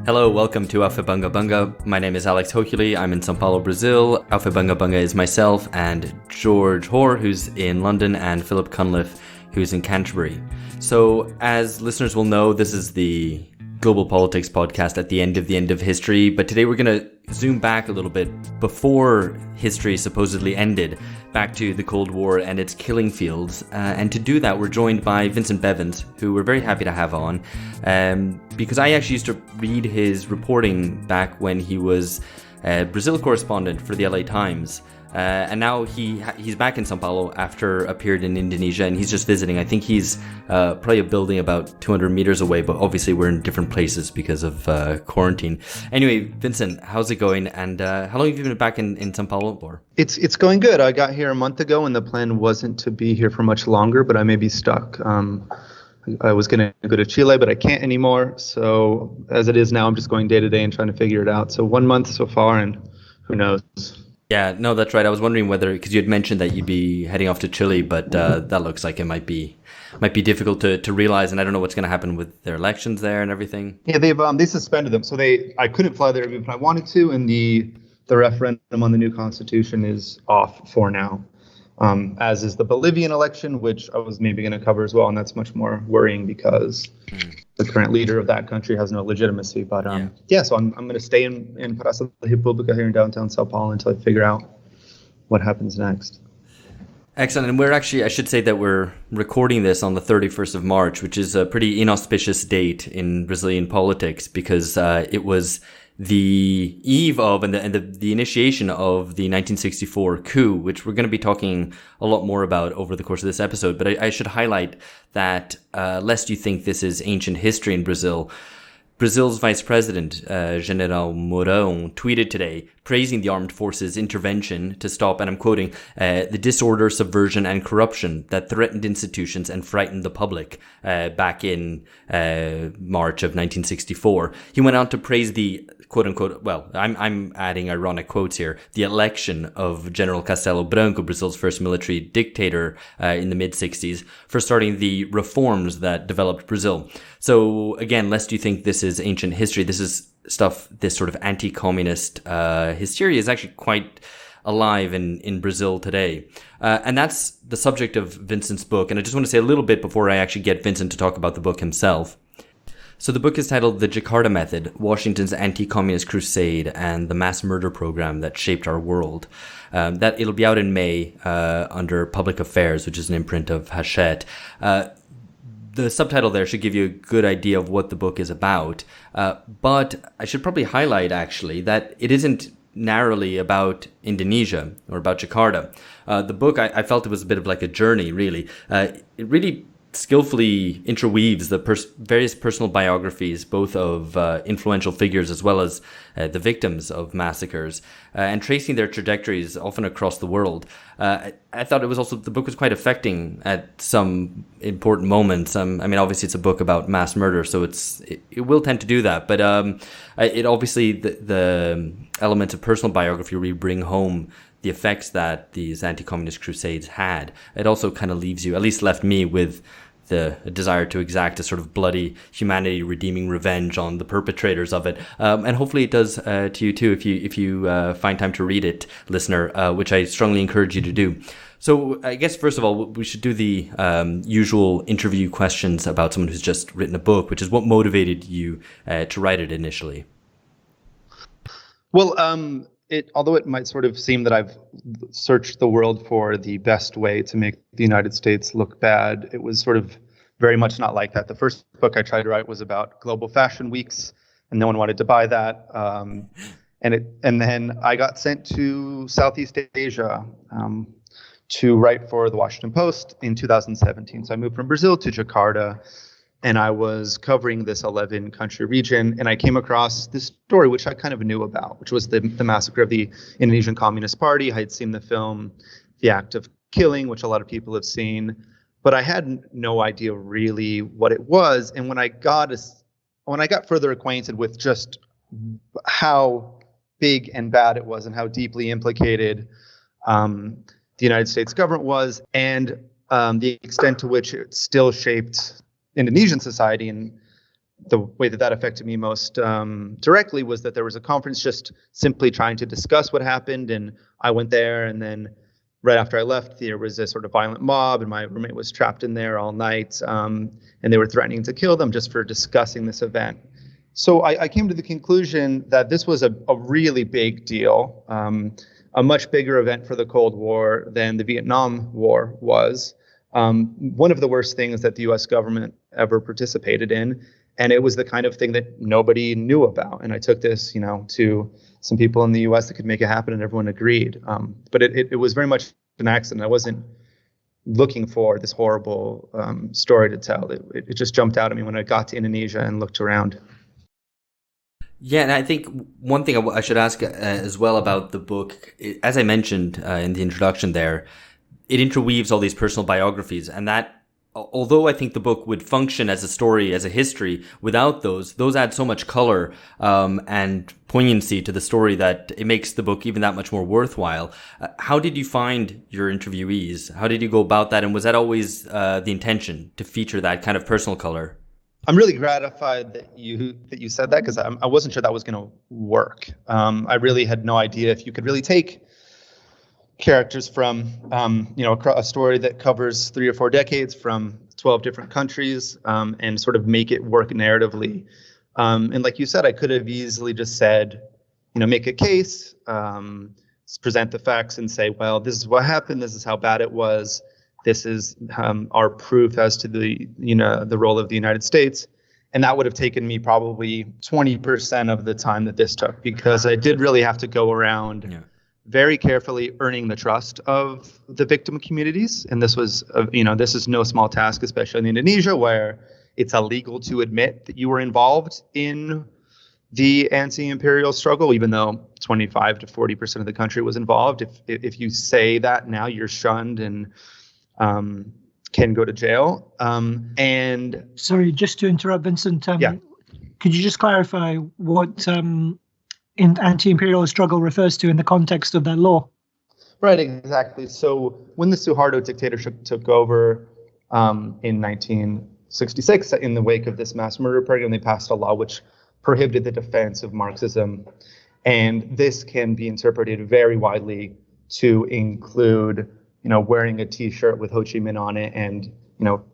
Hello, welcome to Alpha Bunga Bunga. My name is Alex Hokuli. I'm in São Paulo, Brazil. Alpha Bunga Bunga is myself and George Hoare, who's in London, and Philip Cunliffe, who's in Canterbury. So, as listeners will know, this is the Global Politics podcast at the end of history, but today we're going to zoom back a little bit before history supposedly ended, back to the Cold War and its killing fields. And to do that, we're joined by Vincent Bevins, who we're very happy to have on, because I actually used to read his reporting back when he was Brazil correspondent for the LA Times. And now he's back in São Paulo after a period in Indonesia, and he's just visiting. I think he's probably a building about 200 meters away, but obviously we're in different places because of quarantine. Anyway, Vincent, how's it going? And how long have you been back in São Paulo for? It's going good. I got here a month ago, and the plan wasn't to be here for much longer, but I may be stuck. I was going to go to Chile, but I can't anymore. So as it is now, I'm just going day to day and trying to figure it out. So 1 month so far, and who knows? Yeah, no, that's right. I was wondering whether, because you had mentioned that you'd be heading off to Chile, but that looks like it might be difficult to realize, and I don't know what's going to happen with their elections there and everything. Yeah, they suspended them, so I couldn't fly there even if I wanted to, and the referendum on the new constitution is off for now, as is the Bolivian election, which I was maybe going to cover as well, and that's much more worrying because the current leader of that country has no legitimacy. But so I'm going to stay in Praça da República here in downtown Sao Paulo until I figure out what happens next. Excellent. And I should say that we're recording this on the 31st of March, which is a pretty inauspicious date in Brazilian politics because it was the eve of and the initiation of the 1964 coup, which we're going to be talking a lot more about over the course of this episode. But I should highlight that, lest you think this is ancient history in Brazil, Brazil's vice president, General Mourão, tweeted today praising the armed forces' intervention to stop, and I'm quoting, the disorder, subversion, and corruption that threatened institutions and frightened the public back in March of 1964. He went on to praise the quote-unquote, well, I'm adding ironic quotes here, the election of General Castelo Branco, Brazil's first military dictator in the mid-60s, for starting the reforms that developed Brazil. So again, lest you think this is ancient history, this is stuff, this sort of anti-communist hysteria is actually quite alive in Brazil today. And that's the subject of Vincent's book. And I just want to say a little bit before I actually get Vincent to talk about the book himself. So the book is titled The Jakarta Method, Washington's Anti-Communist Crusade and the Mass Murder Program That Shaped Our World. That it'll be out in May under Public Affairs, which is an imprint of Hachette. The subtitle there should give you a good idea of what the book is about. But I should probably highlight, actually, that it isn't narrowly about Indonesia or about Jakarta. The book, I felt it was a bit of like a journey, really. It really skillfully interweaves the various personal biographies, both of influential figures as well as the victims of massacres, and tracing their trajectories often across the world. I thought the book was quite affecting at some important moments. I mean, obviously it's a book about mass murder, so it will tend to do that, but it obviously, the elements of personal biography really bring home the effects that these anti-communist crusades had. It also kind of leaves you, at least left me, with the desire to exact a sort of bloody, humanity-redeeming revenge on the perpetrators of it. And hopefully it does to you too, if you find time to read it, listener, which I strongly encourage you to do. So I guess, first of all, we should do the usual interview questions about someone who's just written a book, which is what motivated you to write it initially. Well, although it might sort of seem that I've searched the world for the best way to make the United States look bad, it was sort of very much not like that. The first book I tried to write was about global fashion weeks, and no one wanted to buy that. And then I got sent to Southeast Asia to write for the Washington Post in 2017. So I moved from Brazil to Jakarta, and I was covering this 11-country region, and I came across this story, which I kind of knew about, which was the massacre of the Indonesian Communist Party. I had seen the film The Act of Killing, which a lot of people have seen, but I had no idea really what it was. And when I got further acquainted with just how big and bad it was and how deeply implicated the United States government was, and the extent to which it still shaped Indonesian society and the way that affected me most directly was that there was a conference just simply trying to discuss what happened, and I went there, and then right after I left, there was a sort of violent mob, and my roommate was trapped in there all night, and they were threatening to kill them just for discussing this event. So I came to the conclusion that this was a really big deal, a much bigger event for the Cold War than the Vietnam War was. One of the worst things that the U.S. government ever participated in. And it was the kind of thing that nobody knew about. And I took this, to some people in the U.S. that could make it happen, and everyone agreed. But it was very much an accident. I wasn't looking for this horrible story to tell. It just jumped out at me when I got to Indonesia and looked around. Yeah, and I think one thing I should ask as well about the book, as I mentioned in the introduction there, it interweaves all these personal biographies, and that, although I think the book would function as a story, as a history, without those add so much color and poignancy to the story that it makes the book even that much more worthwhile. How did you find your interviewees? How did you go about that? And was that always the intention, to feature that kind of personal color? I'm really gratified that you said that, because I wasn't sure that was going to work. I really had no idea if you could really take characters from a story that covers 3 or 4 decades from 12 different countries and sort of make it work narratively. And like you said, I could have easily just said, make a case, present the facts and say, well, this is what happened. This is how bad it was. This is our proof as to the role of the United States. And that would have taken me probably 20% of the time that this took, because I did really have to go around very carefully earning the trust of the victim communities. And this was, this is no small task, especially in Indonesia, where it's illegal to admit that you were involved in the anti-imperial struggle, even though 25 to 40% of the country was involved. If you say that now, you're shunned and can go to jail. And sorry, just to interrupt, Vincent. Could you just clarify what in anti-imperial struggle refers to in the context of that law? Right, exactly. So when the Suharto dictatorship took over in 1966, in the wake of this mass murder program, they passed a law which prohibited the defense of Marxism. And this can be interpreted very widely to include, wearing a T-shirt with Ho Chi Minh on it. And,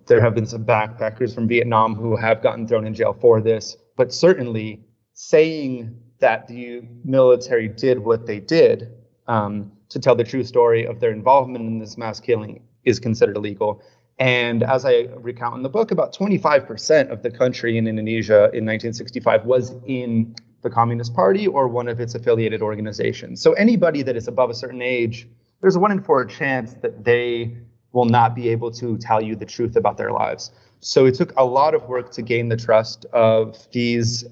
there have been some backpackers from Vietnam who have gotten thrown in jail for this. But certainly saying that the military did what they did to tell the true story of their involvement in this mass killing is considered illegal. And as I recount in the book, about 25% of the country in Indonesia in 1965 was in the Communist Party or one of its affiliated organizations. So anybody that is above a certain age, there's a 1 in 4 chance that they will not be able to tell you the truth about their lives. So it took a lot of work to gain the trust of these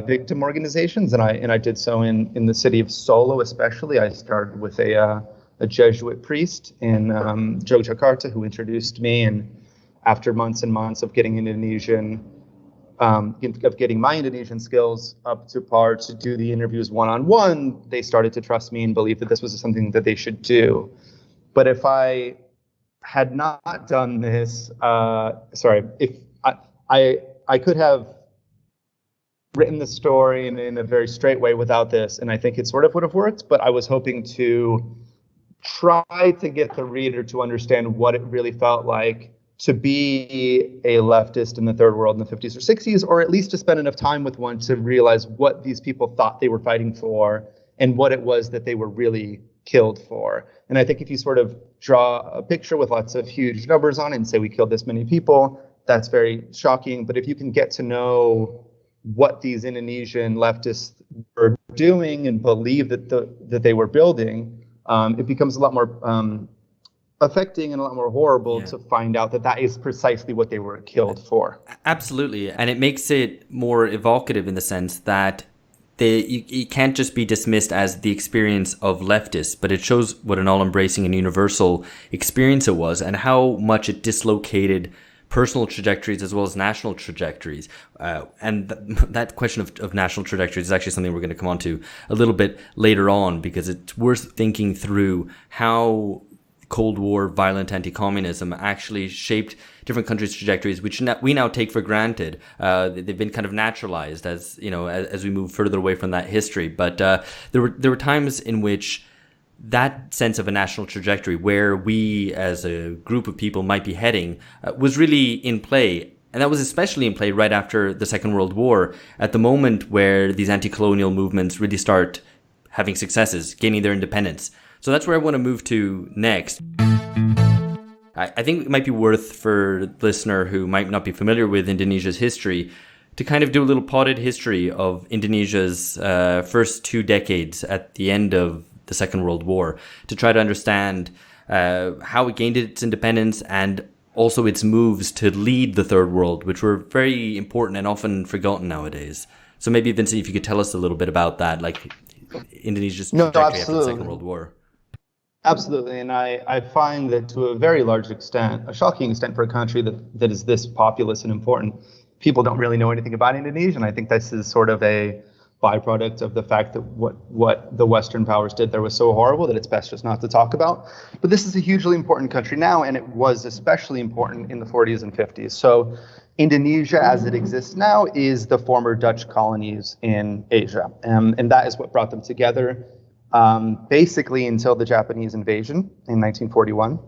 victim organizations, and I did so in the city of Solo, especially. I started with a Jesuit priest in Jakarta who introduced me, and after months and months of getting my Indonesian skills up to par to do the interviews one-on-one, they started to trust me and believe that this was something that they should do. But if I had not done this, if I could have written the story in a very straight way without this, and I think it sort of would have worked, but I was hoping to try to get the reader to understand what it really felt like to be a leftist in the third world in the 50s or 60s, or at least to spend enough time with one to realize what these people thought they were fighting for and what it was that they were really killed for. And I think if you sort of draw a picture with lots of huge numbers on it and say we killed this many people, that's very shocking. But if you can get to know what these Indonesian leftists were doing and believe that they were building, it becomes a lot more affecting and a lot more horrible to find out that is precisely what they were killed for. Absolutely. And it makes it more evocative in the sense that it can't just be dismissed as the experience of leftists, but it shows what an all-embracing and universal experience it was and how much it dislocated personal trajectories as well as national trajectories. And that question of national trajectories is actually something we're going to come on to a little bit later on, because it's worth thinking through how Cold War violent anti-communism actually shaped different countries' trajectories, which we now take for granted. They've been kind of naturalized as we move further away from that history. But there were times in which that sense of a national trajectory, where we as a group of people might be heading, was really in play. And that was especially in play right after the Second World War, at the moment where these anti-colonial movements really start having successes, gaining their independence. So that's where I want to move to next. I think it might be worth for the listener who might not be familiar with Indonesia's history to kind of do a little potted history of Indonesia's first 2 decades at the end of the Second World War, to try to understand how it gained its independence and also its moves to lead the Third World, which were very important and often forgotten nowadays. So maybe, Vincent, if you could tell us a little bit about that, like Indonesia's trajectory after the Second World War. Absolutely, and I find that to a very large extent, a shocking extent for a country that is this populous and important, people don't really know anything about Indonesia, and I think this is sort of a byproduct of the fact that what the Western powers did there was so horrible that it's best just not to talk about. But this is a hugely important country now, and it was especially important in the 40s and 50s. So Indonesia, as it exists now, is the former Dutch colonies in Asia, and that is what brought them together. Basically until the Japanese invasion in 1941.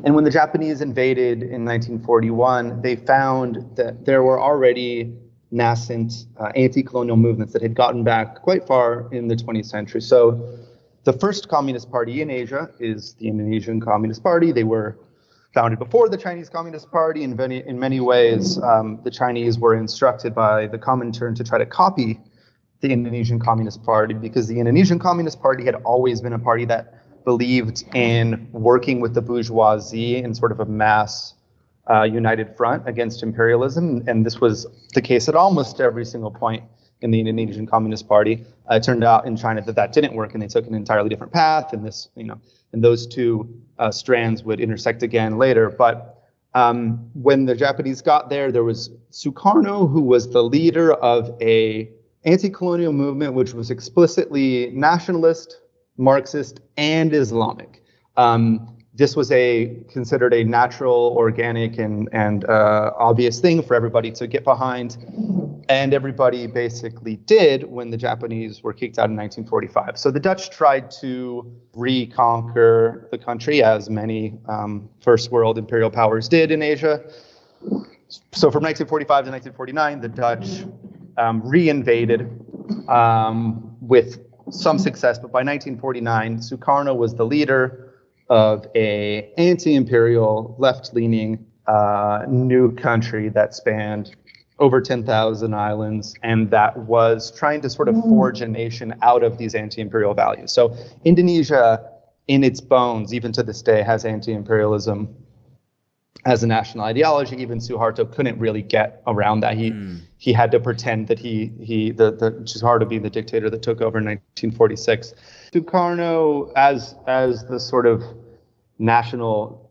And when the Japanese invaded in 1941, they found that there were already nascent anti-colonial movements that had gotten back quite far in the 20th century. So the first communist party in Asia is the Indonesian Communist Party. They were founded before the Chinese Communist Party. In many ways, the Chinese were instructed by the Comintern to try to copy the Indonesian Communist Party, because the Indonesian Communist Party had always been a party that believed in working with the bourgeoisie in sort of a mass united front against imperialism. And this was the case at almost every single point in the Indonesian Communist Party. It turned out in China that didn't work, and they took an entirely different path. And and those two strands would intersect again later. But when the Japanese got there, there was Sukarno, who was the leader of a anti-colonial movement which was explicitly nationalist, Marxist, and Islamic. This was considered a natural, organic, and obvious thing for everybody to get behind, and everybody basically did when the Japanese were kicked out in 1945. So the Dutch tried to reconquer the country, as many first world imperial powers did in Asia. So from 1945 to 1949, the Dutch reinvaded with some success, but by 1949, Sukarno was the leader of a anti-imperial, left-leaning new country that spanned over 10,000 islands, and that was trying to sort of forge a nation out of these anti-imperial values. So Indonesia, in its bones, even to this day, has anti-imperialism as a national ideology. Even Suharto couldn't really get around that. He had to pretend that Suharto being the dictator that took over in 1946. Sukarno, as the sort of national,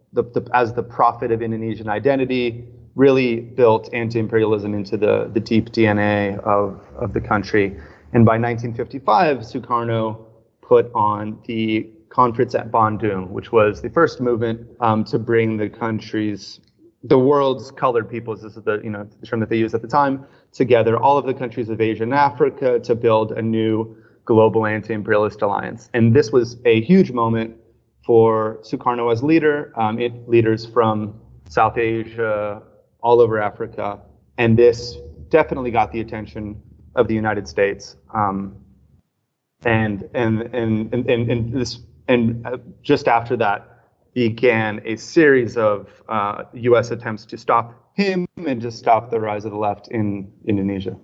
as the prophet of Indonesian identity, really built anti-imperialism into the deep DNA of the country. And by 1955, Sukarno put on the Conference at Bandung, which was the first movement to bring the world's colored peoples, this is the term that they used at the time, together, all of the countries of Asia and Africa, to build a new global anti-imperialist alliance. And this was a huge moment for Sukarno as leader, leaders from South Asia, all over Africa, and this definitely got the attention of the United States. And just after that began a series of U.S. attempts to stop him and to stop the rise of the left in Indonesia.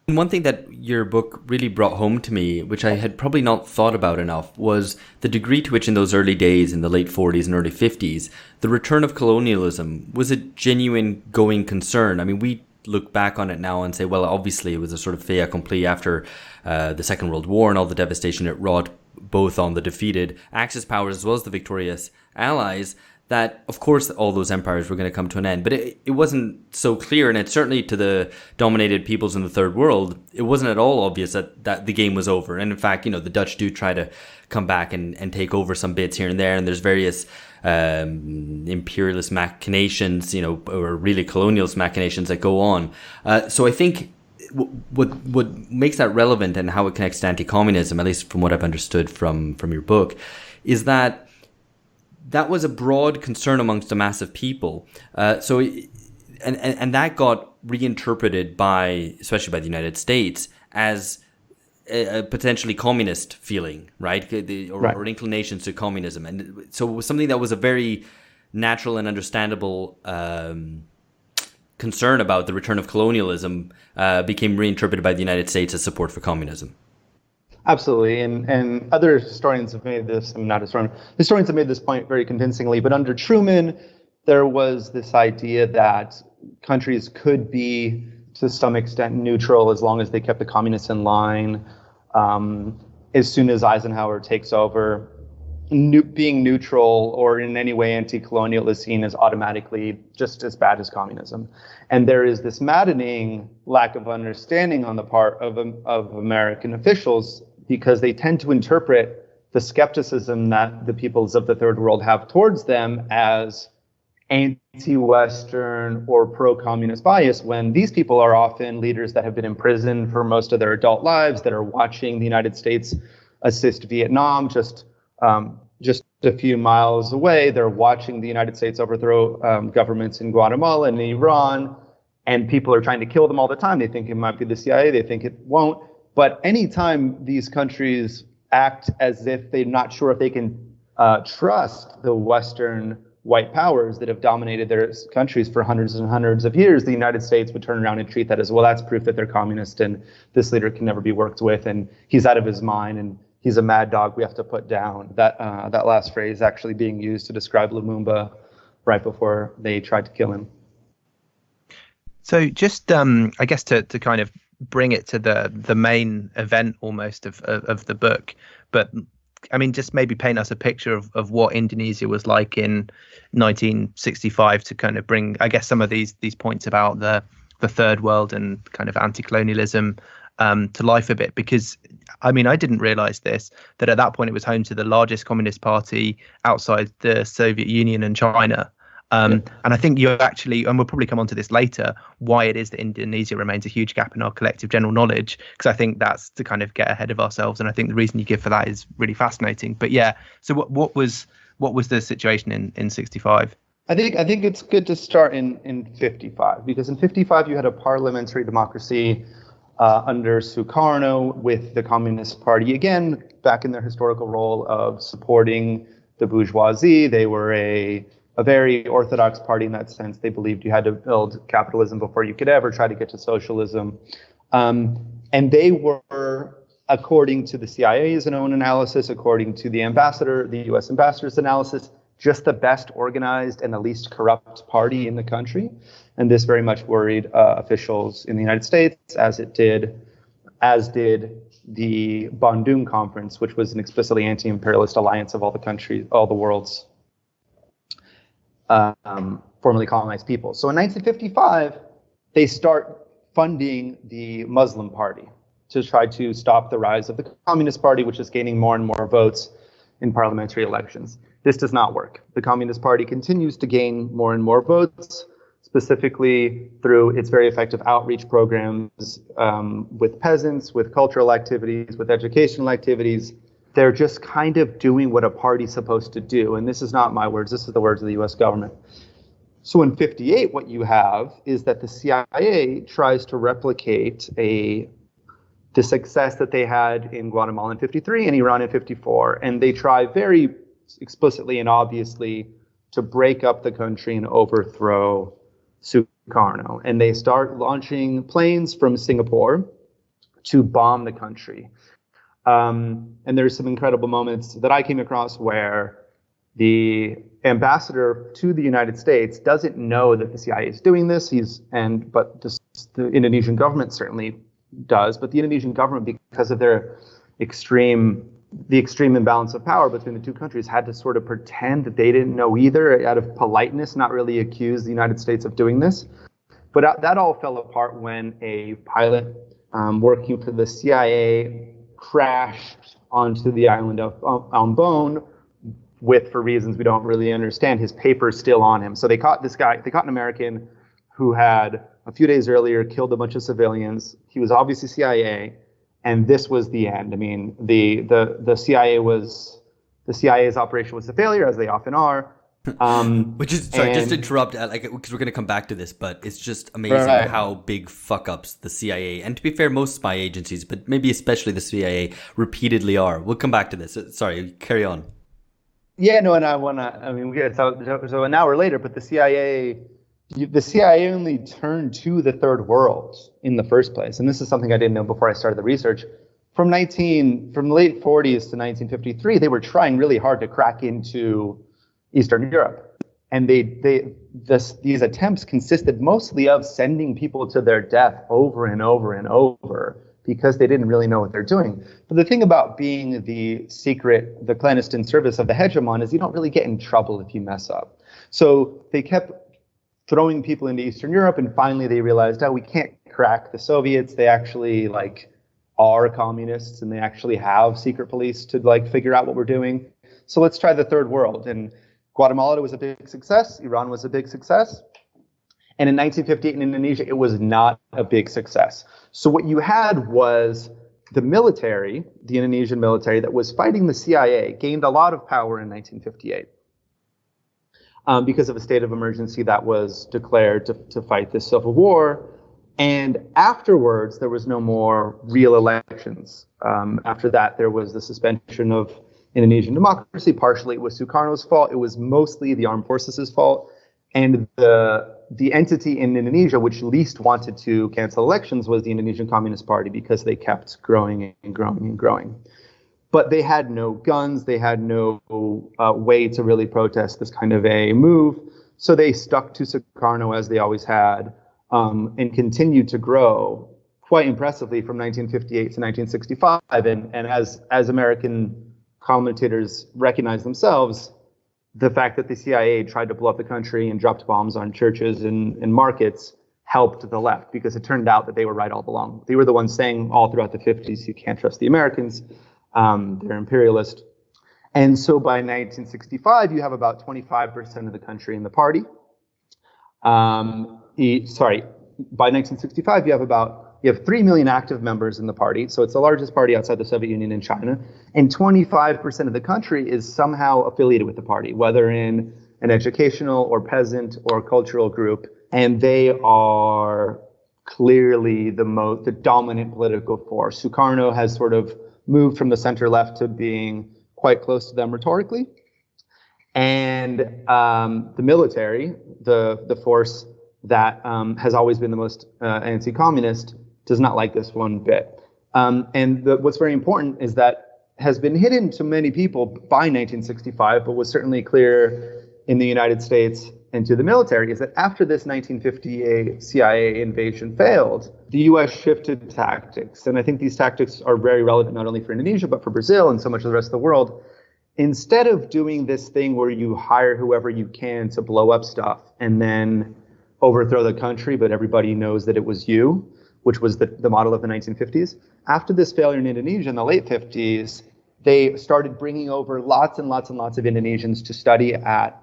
And one thing that your book really brought home to me, which I had probably not thought about enough, was the degree to which in those early days, in the late 40s and early 50s, the return of colonialism was a genuine going concern. I mean, we look back on it now and say, well, obviously it was a sort of fait accompli after the Second World War and all the devastation it wrought, both on the defeated Axis powers as well as the victorious Allies, that, of course, all those empires were going to come to an end. But it wasn't so clear, and it's certainly to the dominated peoples in the third world, it wasn't at all obvious that the game was over. And in fact, the Dutch do try to come back and take over some bits here and there, and there's various imperialist machinations, or really colonialist machinations that go on. So I think what makes that relevant and how it connects to anti-communism, at least from what I've understood from your book, is that was a broad concern amongst a mass of people. And that got reinterpreted especially by the United States, as a potentially communist feeling, right? Or inclinations to communism. And so it was something that was a very natural and understandable concern about the return of colonialism became reinterpreted by the United States as support for communism. Absolutely, and other historians have made this. I'm not a historian. Historians have made this point very convincingly. But under Truman, there was this idea that countries could be, to some extent, neutral as long as they kept the communists in line. As soon as Eisenhower takes over, being neutral or in any way anti-colonial is seen as automatically just as bad as communism. And there is this maddening lack of understanding on the part of American officials, because they tend to interpret the skepticism that the peoples of the third world have towards them as anti-Western or pro-communist bias, when these people are often leaders that have been imprisoned for most of their adult lives, that are watching the United States assist Vietnam just a few miles away. They're watching the United States overthrow governments in Guatemala and Iran, and people are trying to kill them all the time. They think it might be the CIA. They think it won't. But anytime these countries act as if they're not sure if they can trust the Western white powers that have dominated their countries for hundreds and hundreds of years, the United States would turn around and treat that as, well, that's proof that they're communist and this leader can never be worked with and he's out of his mind and he's a mad dog we have to put down. That last phrase actually being used to describe Lumumba right before they tried to kill him. So just, I guess to kind of bring it to the main event almost of the book, but I mean, just maybe paint us a picture of what Indonesia was like in 1965 to kind of bring, I guess, some of these points about the third world and kind of anti-colonialism to life a bit. Because, I mean, I didn't realize that at that point it was home to the largest communist party outside the Soviet Union and China. And I think you actually, and we'll probably come on to this later, why it is that Indonesia remains a huge gap in our collective general knowledge, because I think that's to kind of get ahead of ourselves. And I think the reason you give for that is really fascinating. But yeah, so what was the situation in 65? I think it's good to start in 55, because in 55 you had a parliamentary democracy under Sukarno with the Communist Party, again, back in their historical role of supporting the bourgeoisie. They were a very orthodox party in that sense. They believed you had to build capitalism before you could ever try to get to socialism. And they were, according to the CIA's own analysis, according to the US ambassador's analysis, just the best organized and the least corrupt party in the country. And this very much worried officials in the United States, as did the Bandung Conference, which was an explicitly anti-imperialist alliance of all the world's formerly colonized people. So in 1955, they start funding the Muslim Party to try to stop the rise of the Communist Party, which is gaining more and more votes in parliamentary elections. This does not work. The Communist Party continues to gain more and more votes, specifically through its very effective outreach programs with peasants, with cultural activities, with educational activities. They're just kind of doing what a party's supposed to do. And this is not my words, this is the words of the US government. So in 58, what you have is that the CIA tries to replicate the success that they had in Guatemala in 53 and Iran in 54. And they try very explicitly and obviously to break up the country and overthrow Sukarno. And they start launching planes from Singapore to bomb the country. And there's some incredible moments that I came across where the ambassador to the United States doesn't know that the CIA is doing this. But the Indonesian government certainly does. But the Indonesian government, because of their extreme the extreme imbalance of power between the two countries, had to sort of pretend that they didn't know either out of politeness, not really accuse the United States of doing this. But that all fell apart when a pilot working for the CIA crashed onto the island of Ambon with, for reasons we don't really understand, his papers still on him. So they caught this guy, they caught an American who had a few days earlier killed a bunch of civilians. He was obviously CIA. And this was the end. I mean, the CIA's operation was a failure, as they often are. Which is, sorry, just to interrupt, because we're going to come back to this, but it's just amazing how big fuck-ups the CIA, and to be fair, most spy agencies, but maybe especially the CIA, repeatedly are. We'll come back to this. Sorry, carry on. Yeah, no, and so an hour later, but the CIA only turned to the third world in the first place. And this is something I didn't know before I started the research. From the late 40s to 1953, they were trying really hard to crack into Eastern Europe. And these attempts consisted mostly of sending people to their death over and over and over because they didn't really know what they're doing. But the thing about being the clandestine service of the hegemon is you don't really get in trouble if you mess up. So they kept throwing people into Eastern Europe, and finally they realized, we can't crack the Soviets. They actually are communists, and they actually have secret police to figure out what we're doing. So let's try the third world. And Guatemala was a big success. Iran was a big success. And in 1958 in Indonesia, it was not a big success. So what you had was the military, the Indonesian military that was fighting the CIA, gained a lot of power in 1958. Because of a state of emergency that was declared to fight this civil war. And afterwards, there was no more real elections. After that, there was the suspension of Indonesian democracy. Partially, it was Sukarno's fault. It was mostly the armed forces' fault. And the entity in Indonesia which least wanted to cancel elections was the Indonesian Communist Party, because they kept growing and growing and growing. But they had no guns, they had no way to really protest this kind of a move. So they stuck to Sukarno as they always had, and continued to grow quite impressively from 1958 to 1965. And as American commentators recognize themselves, the fact that the CIA tried to blow up the country and dropped bombs on churches and markets helped the left, because it turned out that they were right all along. They were the ones saying all throughout the 50s, you can't trust the Americans. They're imperialist. And so by 1965, you have about 25% of the country in the party. By 1965, you have 3 million active members in the party. So it's the largest party outside the Soviet Union and China. And 25% of the country is somehow affiliated with the party, whether in an educational or peasant or cultural group. And they are clearly the dominant political force. Sukarno has sort of moved from the center left to being quite close to them rhetorically. And the military, the force that has always been the most anti-communist, does not like this one bit. What's very important is that has been hidden to many people by 1965, but was certainly clear in the United States and to the military, is that after this 1958 CIA invasion failed, the U.S. shifted tactics. And I think these tactics are very relevant not only for Indonesia, but for Brazil and so much of the rest of the world. Instead of doing this thing where you hire whoever you can to blow up stuff and then overthrow the country, but everybody knows that it was you, which was the model of the 1950s. After this failure in Indonesia in the late 50s, they started bringing over lots and lots and lots of Indonesians to study at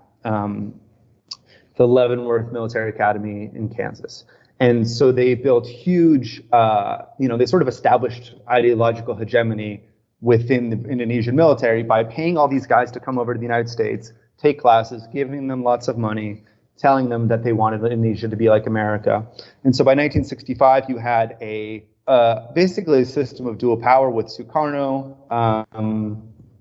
the Leavenworth Military Academy in Kansas. And so they built huge, they sort of established ideological hegemony within the Indonesian military by paying all these guys to come over to the United States, take classes, giving them lots of money, telling them that they wanted Indonesia to be like America. And so by 1965, you had basically a system of dual power with Sukarno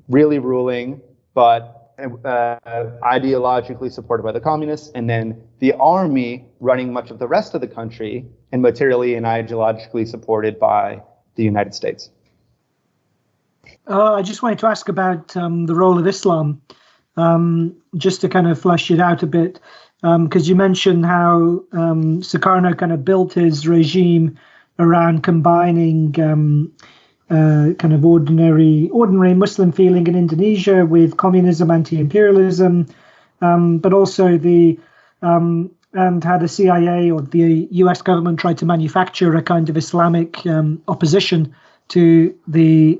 really ruling, but ideologically supported by the communists, and then the army running much of the rest of the country and materially and ideologically supported by the United States. I just wanted to ask about the role of Islam, just to kind of flesh it out a bit, because you mentioned how Sukarno kind of built his regime around combining kind of ordinary Muslim feeling in Indonesia with communism, anti-imperialism, but also and how the CIA or the US government tried to manufacture a kind of Islamic opposition to the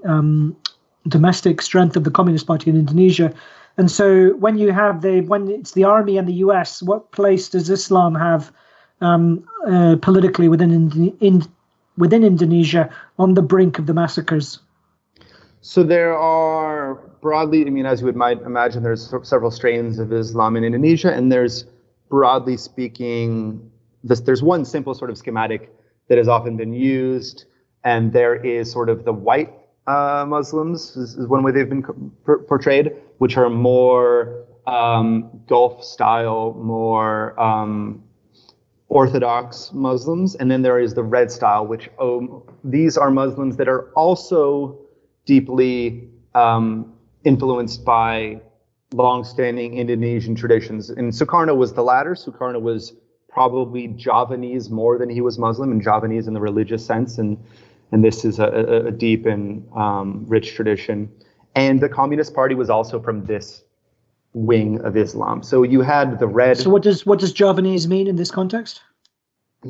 domestic strength of the Communist Party in Indonesia. And so when it's the army and the US, what place does Islam have politically within Indonesia on the brink of the massacres? So there are broadly, as you might imagine, there's several strains of Islam in Indonesia, and there's, broadly speaking, there's one simple sort of schematic that has often been used, and there is sort of the white Muslims is one way they've been portrayed, which are more Gulf style, more Orthodox Muslims, and then there is the red style, which these are Muslims that are also deeply influenced by long-standing Indonesian traditions. And Sukarno was the latter. Sukarno was probably Javanese more than he was Muslim, and Javanese in the religious sense, and this is a deep and rich tradition. And the Communist Party was also from this wing of Islam. So you had the red. So what does Javanese mean in this context?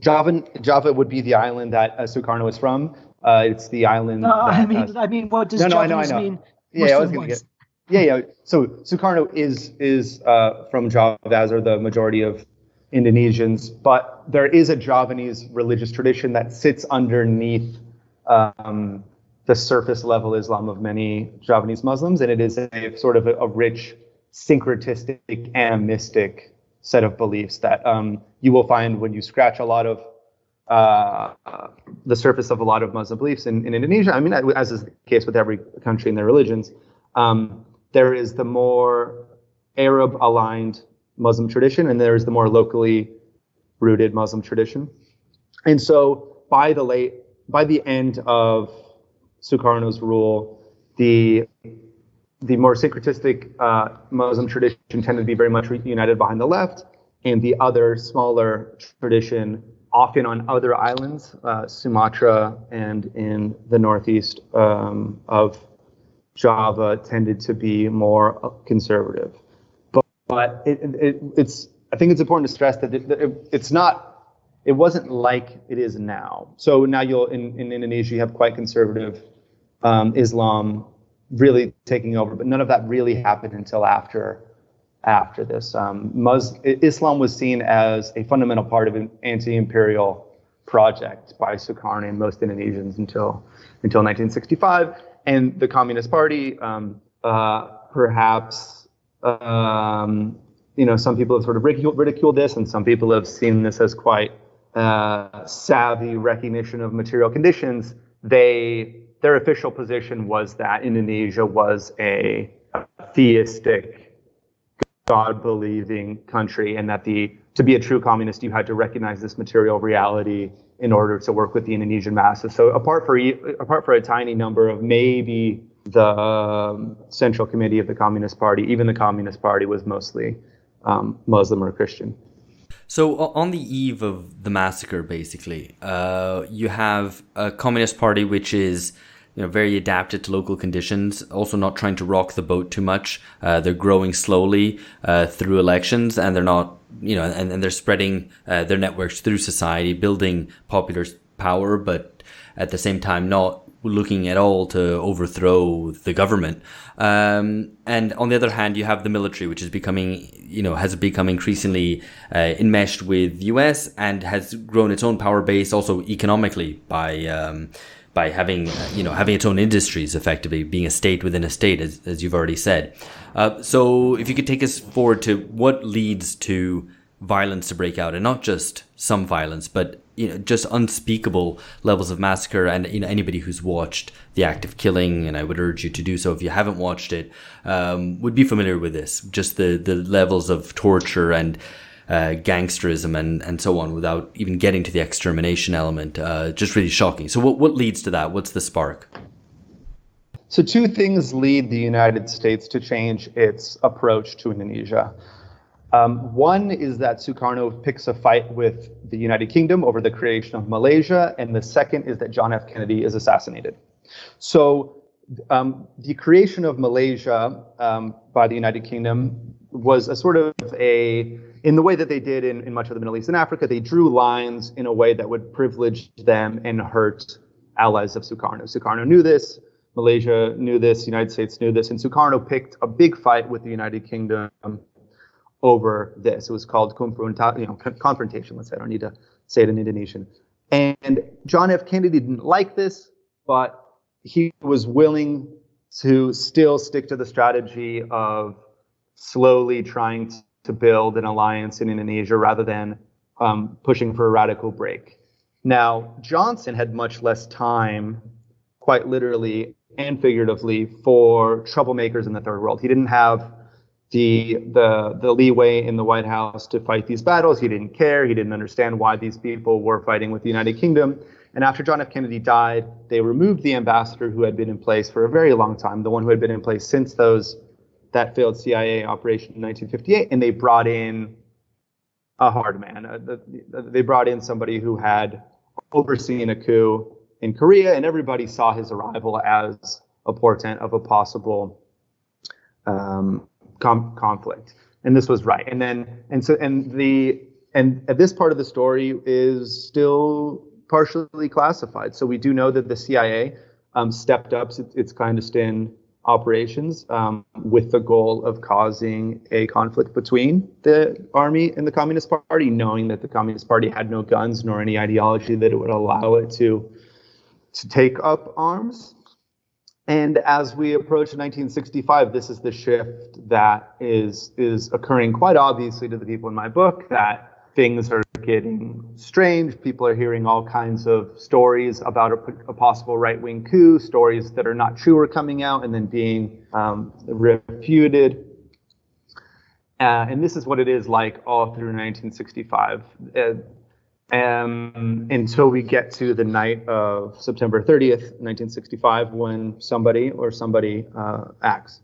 Java would be the island that Sukarno is from. It's the island. No, I mean, what does Javanese mean? Yeah, I was going to get. Yeah. So Sukarno is from Java, as are the majority of Indonesians, but there is a Javanese religious tradition that sits underneath the surface level Islam of many Javanese Muslims, and it is a sort of a rich, syncretistic, animistic set of beliefs that you will find when you scratch a lot of the surface of a lot of Muslim beliefs in Indonesia. As is the case with every country and their religions, there is the more Arab-aligned Muslim tradition, and there is the more locally rooted Muslim tradition. And so by the end of Sukarno's rule, the more syncretistic Muslim tradition tended to be very much united behind the left, and the other smaller tradition, often on other islands, Sumatra and in the northeast of Java, tended to be more conservative. But it's I think it's important to stress that it wasn't like it is now. So now in Indonesia you have quite conservative Islam really taking over, but none of that really happened until after this. Islam was seen as a fundamental part of an anti-imperial project by Sukarno and most Indonesians until 1965, and the Communist Party, perhaps. Some people have sort of ridiculed this, and some people have seen this as quite savvy recognition of material conditions. Their official position was that Indonesia was a theistic, God-believing country, and that to be a true communist, you had to recognize this material reality in order to work with the Indonesian masses. So apart for a tiny number of maybe the Central Committee of the Communist Party, even the Communist Party was mostly Muslim or Christian. So on the eve of the massacre, basically, you have a Communist Party which is very adapted to local conditions, also not trying to rock the boat too much. They're growing slowly through elections, and they're not, and they're spreading their networks through society, building popular power, but at the same time not looking at all to overthrow the government. And on the other hand, you have the military, which is has become increasingly enmeshed with the US and has grown its own power base also economically by having its own industries, effectively being a state within a state, as you've already said. So if you could take us forward to what leads to violence to break out, and not just some violence, but just unspeakable levels of massacre. And anybody who's watched the act of killing, and I would urge you to do so if you haven't watched it, would be familiar with this. Just the levels of torture and gangsterism and so on, without even getting to the extermination element. Just really shocking. So what leads to that? What's the spark? So two things lead the United States to change its approach to Indonesia. One is that Sukarno picks a fight with the United Kingdom over the creation of Malaysia, and the second is that John F. Kennedy is assassinated. So the creation of Malaysia by the United Kingdom was a sort of in the way that they did in much of the Middle East and Africa, they drew lines in a way that would privilege them and hurt allies of Sukarno. Sukarno knew this, Malaysia knew this, the United States knew this, and Sukarno picked a big fight with the United Kingdom over this. It was called confrontation, let's say. I don't need to say it in Indonesian. And John F. Kennedy didn't like this, but he was willing to still stick to the strategy of slowly trying to build an alliance in Indonesia rather than pushing for a radical break. Now, Johnson had much less time, quite literally and figuratively, for troublemakers in the third world. He didn't have the leeway in the White House to fight these battles. He didn't care. He didn't understand why these people were fighting with the United Kingdom. And after John F. Kennedy died, they removed the ambassador who had been in place for a very long time, the one who had been in place since that failed CIA operation in 1958, and they brought in a hard man. They brought in somebody who had overseen a coup in Korea, and everybody saw his arrival as a portent of a possible conflict. And this was right. And this part of the story is still partially classified. So we do know that the CIA stepped up its clandestine operations with the goal of causing a conflict between the army and the Communist Party, knowing that the Communist Party had no guns nor any ideology that it would allow it to take up arms. And as we approach 1965, this is the shift that is occurring quite obviously to the people in my book, that things are getting strange. People are hearing all kinds of stories about a possible right-wing coup. Stories that are not true are coming out and then being refuted. And this is what it is like all through 1965. Until we get to the night of September 30th, 1965, when somebody acts.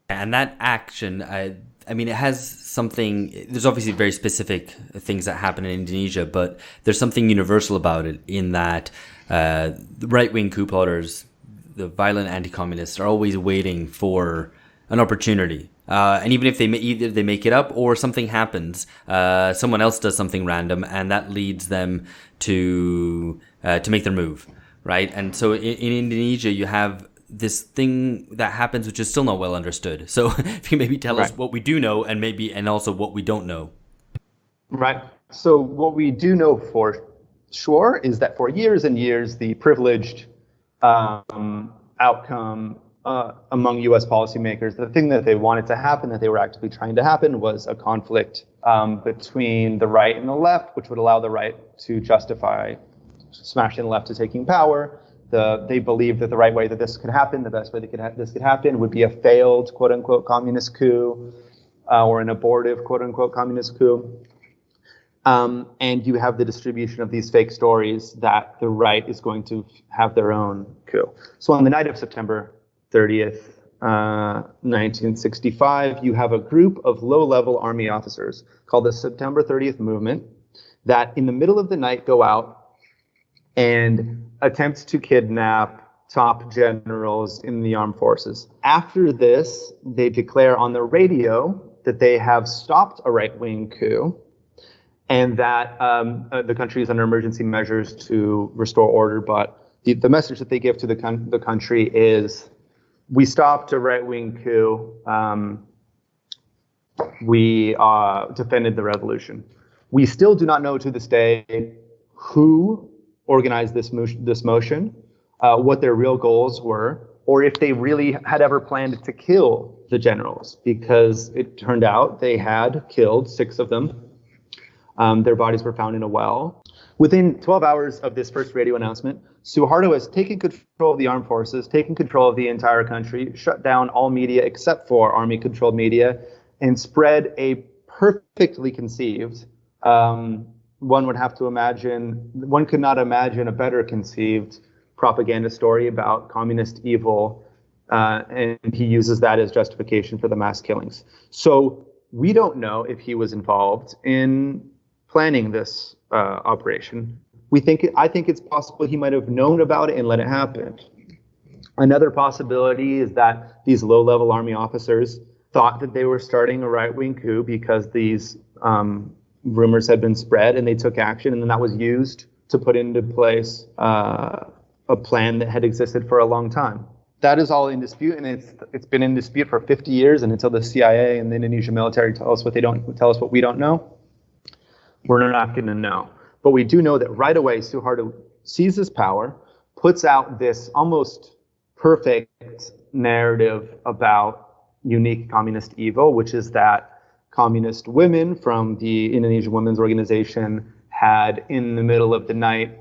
And that action, I mean, it has something. There's obviously very specific things that happen in Indonesia, but there's something universal about it in that the right-wing coup plotters, the violent anti-communists, are always waiting for an opportunity. And even if either they make it up or something happens, someone else does something random, and that leads them to make their move, right? And so in Indonesia, you have this thing that happens which is still not well understood. So if you maybe tell us what we do know and also what we don't know. Right. So what we do know for sure is that for years and years, the privileged outcome among U.S. policymakers, the thing that they wanted to happen, that they were actively trying to happen, was a conflict between the right and the left, which would allow the right to justify smashing the left to taking power. They believed that the right way that this could happen, the best way that this could happen, would be a failed, quote-unquote, communist coup or an abortive, quote-unquote, communist coup. And you have the distribution of these fake stories that the right is going to have their own coup. So on the night of September 30th, 1965, you have a group of low-level army officers called the September 30th Movement that in the middle of the night go out and attempt to kidnap top generals in the armed forces. After this, they declare on the radio that they have stopped a right-wing coup and that the country is under emergency measures to restore order. But the message that they give to the country is, we stopped a right-wing coup. We defended the revolution. We still do not know to this day who organized this motion, what their real goals were, or if they really had ever planned to kill the generals, because it turned out they had killed 6 of them. Their bodies were found in a well. Within 12 hours of this first radio announcement, Suharto has taken control of the armed forces, taken control of the entire country, shut down all media except for army-controlled media, and spread a perfectly conceived, one could not imagine a better conceived propaganda story about communist evil, and he uses that as justification for the mass killings. So we don't know if he was involved in planning this operation. I think it's possible he might have known about it and let it happen. Another possibility is that these low-level army officers thought that they were starting a right-wing coup because these rumors had been spread, and they took action, and then that was used to put into place a plan that had existed for a long time. That is all in dispute, and it's been in dispute for 50 years, and until the CIA and the Indonesian military tell us what we don't know, we're not going to know. But we do know that right away, Suharto seizes power, puts out this almost perfect narrative about unique communist evil, which is that communist women from the Indonesian Women's Organization had, in the middle of the night,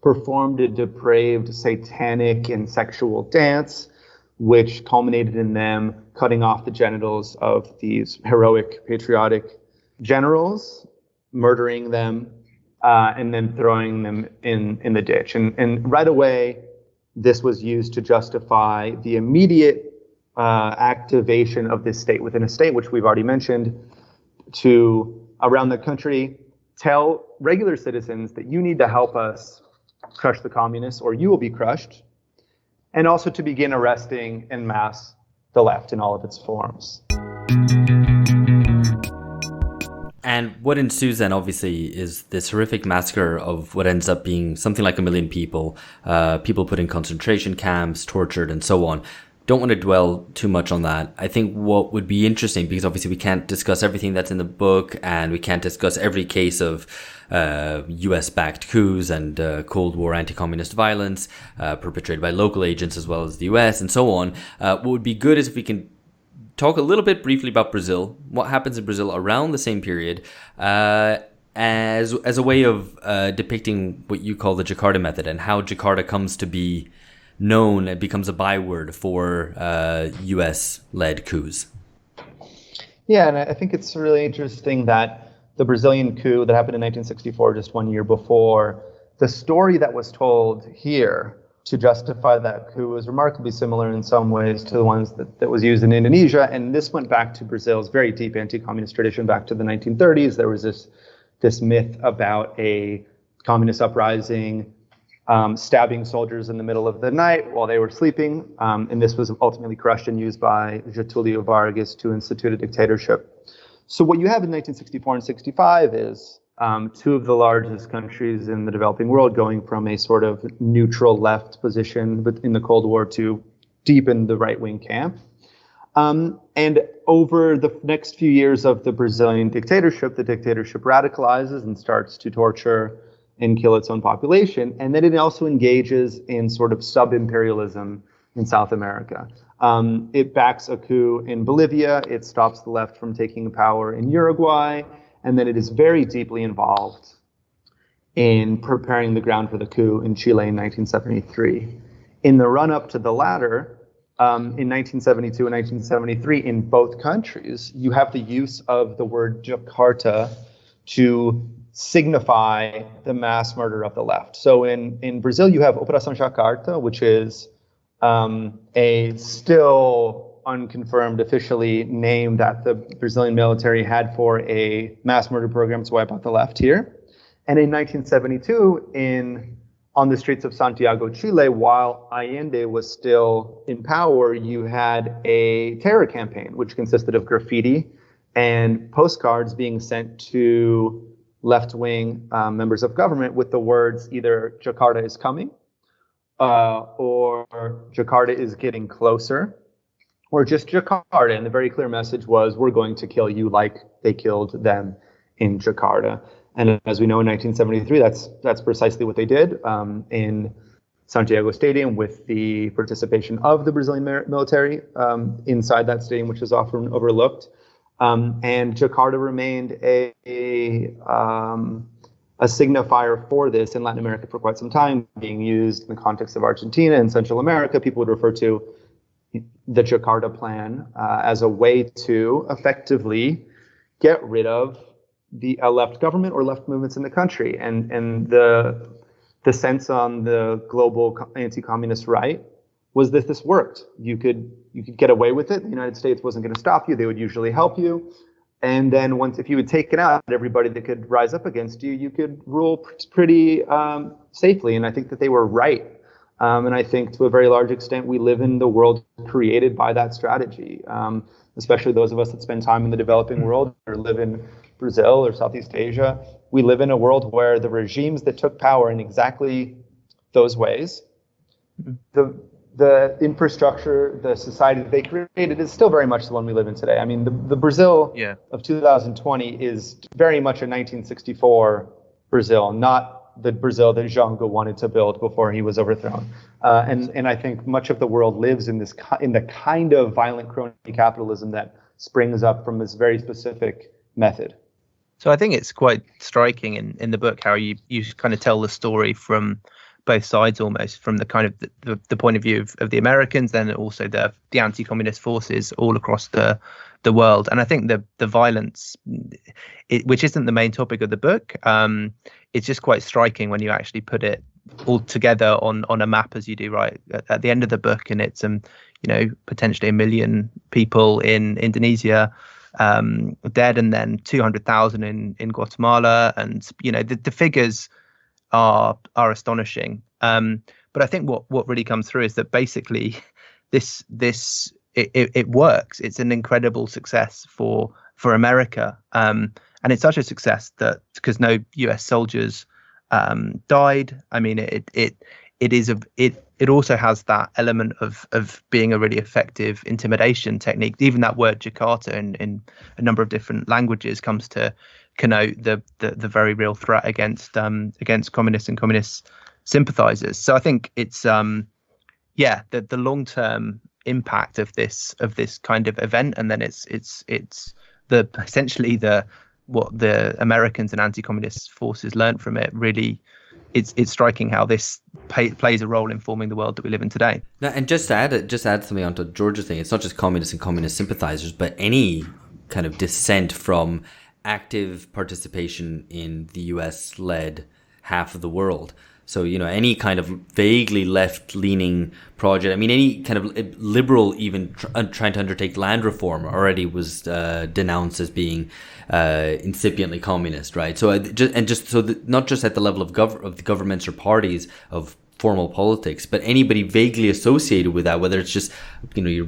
performed a depraved, satanic, and sexual dance, which culminated in them cutting off the genitals of these heroic, patriotic generals, murdering them, and then throwing them in the ditch. And right away, this was used to justify the immediate activation of this state within a state, which we've already mentioned, to around the country tell regular citizens that you need to help us crush the communists or you will be crushed, and also to begin arresting en masse the left in all of its forms. And what ensues then, obviously, is this horrific massacre of what ends up being something like 1 million people, people put in concentration camps, tortured, and so on. Don't want to dwell too much on that. I think what would be interesting, because obviously we can't discuss everything that's in the book, and we can't discuss every case of US-backed coups and Cold War anti-communist violence perpetrated by local agents as well as the US, and so on. What would be good is if we can talk a little bit briefly about Brazil, what happens in Brazil around the same period, as a way of depicting what you call the Jakarta Method and how Jakarta comes to be known. It becomes a byword for US-led coups. Yeah, and I think it's really interesting that the Brazilian coup that happened in 1964, just 1 year before, the story that was told here to justify that coup was remarkably similar in some ways to the ones that was used in Indonesia. And this went back to Brazil's very deep anti-communist tradition back to the 1930s. There was this myth about a communist uprising stabbing soldiers in the middle of the night while they were sleeping. And this was ultimately crushed and used by Getulio Vargas to institute a dictatorship. So what you have in 1964 and 65 is two of the largest countries in the developing world going from a sort of neutral left position in the Cold War to deep in the right-wing camp. And over the next few years of the Brazilian dictatorship, the dictatorship radicalizes and starts to torture and kill its own population. And then it also engages in sort of sub-imperialism in South America. It backs a coup in Bolivia. It stops the left from taking power in Uruguay. And then it is very deeply involved in preparing the ground for the coup in Chile in 1973. In the run-up to the latter, in 1972 and 1973, in both countries, you have the use of the word Jakarta to signify the mass murder of the left. So in Brazil, you have Operação Jakarta, which is a still unconfirmed officially name that the Brazilian military had for a mass murder program to wipe out the left here. And in 1972, on the streets of Santiago, Chile, while Allende was still in power, you had a terror campaign, which consisted of graffiti and postcards being sent to left-wing members of government with the words either Jakarta is coming or Jakarta is getting closer, or just Jakarta. And the very clear message was, we're going to kill you like they killed them in Jakarta. And as we know, in 1973, that's precisely what they did in Santiago Stadium, with the participation of the Brazilian military inside that stadium, which is often overlooked. And Jakarta remained a signifier for this in Latin America for quite some time, being used in the context of Argentina and Central America. People would refer to the Jakarta Plan as a way to effectively get rid of the left government or left movements in the country. And the sense on the global anti-communist right was that this worked. You could get away with it. The United States wasn't going to stop you. They would usually help you. And then if you had taken out everybody that could rise up against you, you could rule pretty safely. And I think that they were right. And I think to a very large extent, we live in the world created by that strategy, especially those of us that spend time in the developing world or live in Brazil or Southeast Asia. We live in a world where the regimes that took power in exactly those ways, the infrastructure, the society that they created is still very much the one we live in today. I mean, the Brazil of 2020 is very much a 1964 Brazil, not the Brazil that Jango wanted to build before he was overthrown. And I think much of the world lives in the kind of violent crony capitalism that springs up from this very specific method. So I think it's quite striking in the book how you kind of tell the story from both sides, almost from the kind of the point of view of the Americans, then also the anti-communist forces all across the world. And I think the violence, which isn't the main topic of the book, it's just quite striking when you actually put it all together on a map, as you do right at the end of the book. And it's potentially 1 million people in Indonesia dead, and then 200,000 in Guatemala, and the figures are astonishing. But I think what really comes through is that basically it works. It's an incredible success for America, and it's such a success that because no US soldiers died. I mean, it also has that element of being a really effective intimidation technique. Even that word Jakarta in a number of different languages comes to connote the very real threat against communists and communist sympathizers. So I think it's the long-term impact of this kind of event, and then it's essentially what the Americans and anti-communist forces learned from it. Really, it's striking how this plays a role in forming the world that we live in today. Now, and just to add something onto George's thing, it's not just communists and communist sympathizers, but any kind of dissent from active participation in the US-led half of the world. So, any kind of vaguely left-leaning project, I mean, any kind of liberal even trying to undertake land reform already was denounced as being incipiently communist, right? So, not just at the level of the governments or parties of formal politics, but anybody vaguely associated with that, whether it's just your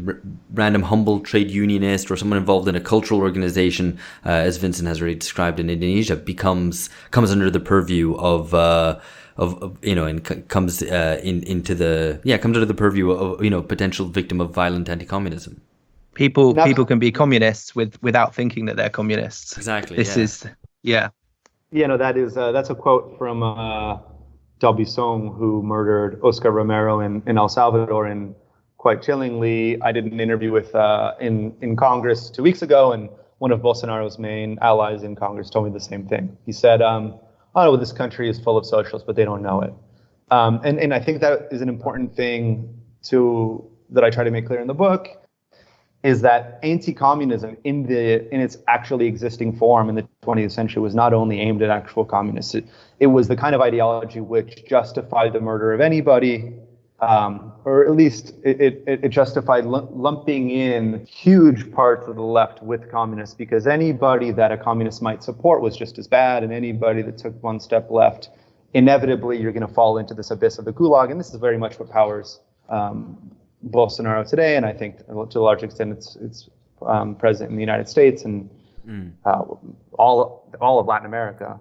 random humble trade unionist or someone involved in a cultural organization, as Vincent has already described in Indonesia, comes under the purview of comes under the purview of potential victim of violent anti-communism. People can be communists without thinking that they're communists. Exactly. That's a quote from Dalbisson, who murdered Oscar Romero in El Salvador. And quite chillingly, I did an interview with in Congress 2 weeks ago, and one of Bolsonaro's main allies in Congress told me the same thing. He said, this country is full of socialists, but they don't know it. And I think that is an important thing that I try to make clear in the book, is that anti-communism in its actually existing form in the 20th century was not only aimed at actual communists. It was the kind of ideology which justified the murder of anybody, or at least it justified lumping in huge parts of the left with communists, because anybody that a communist might support was just as bad, and anybody that took one step left, inevitably you're going to fall into this abyss of the gulag. And this is very much what powers Bolsonaro today, and I think to a large extent it's present in the United States and all of Latin America.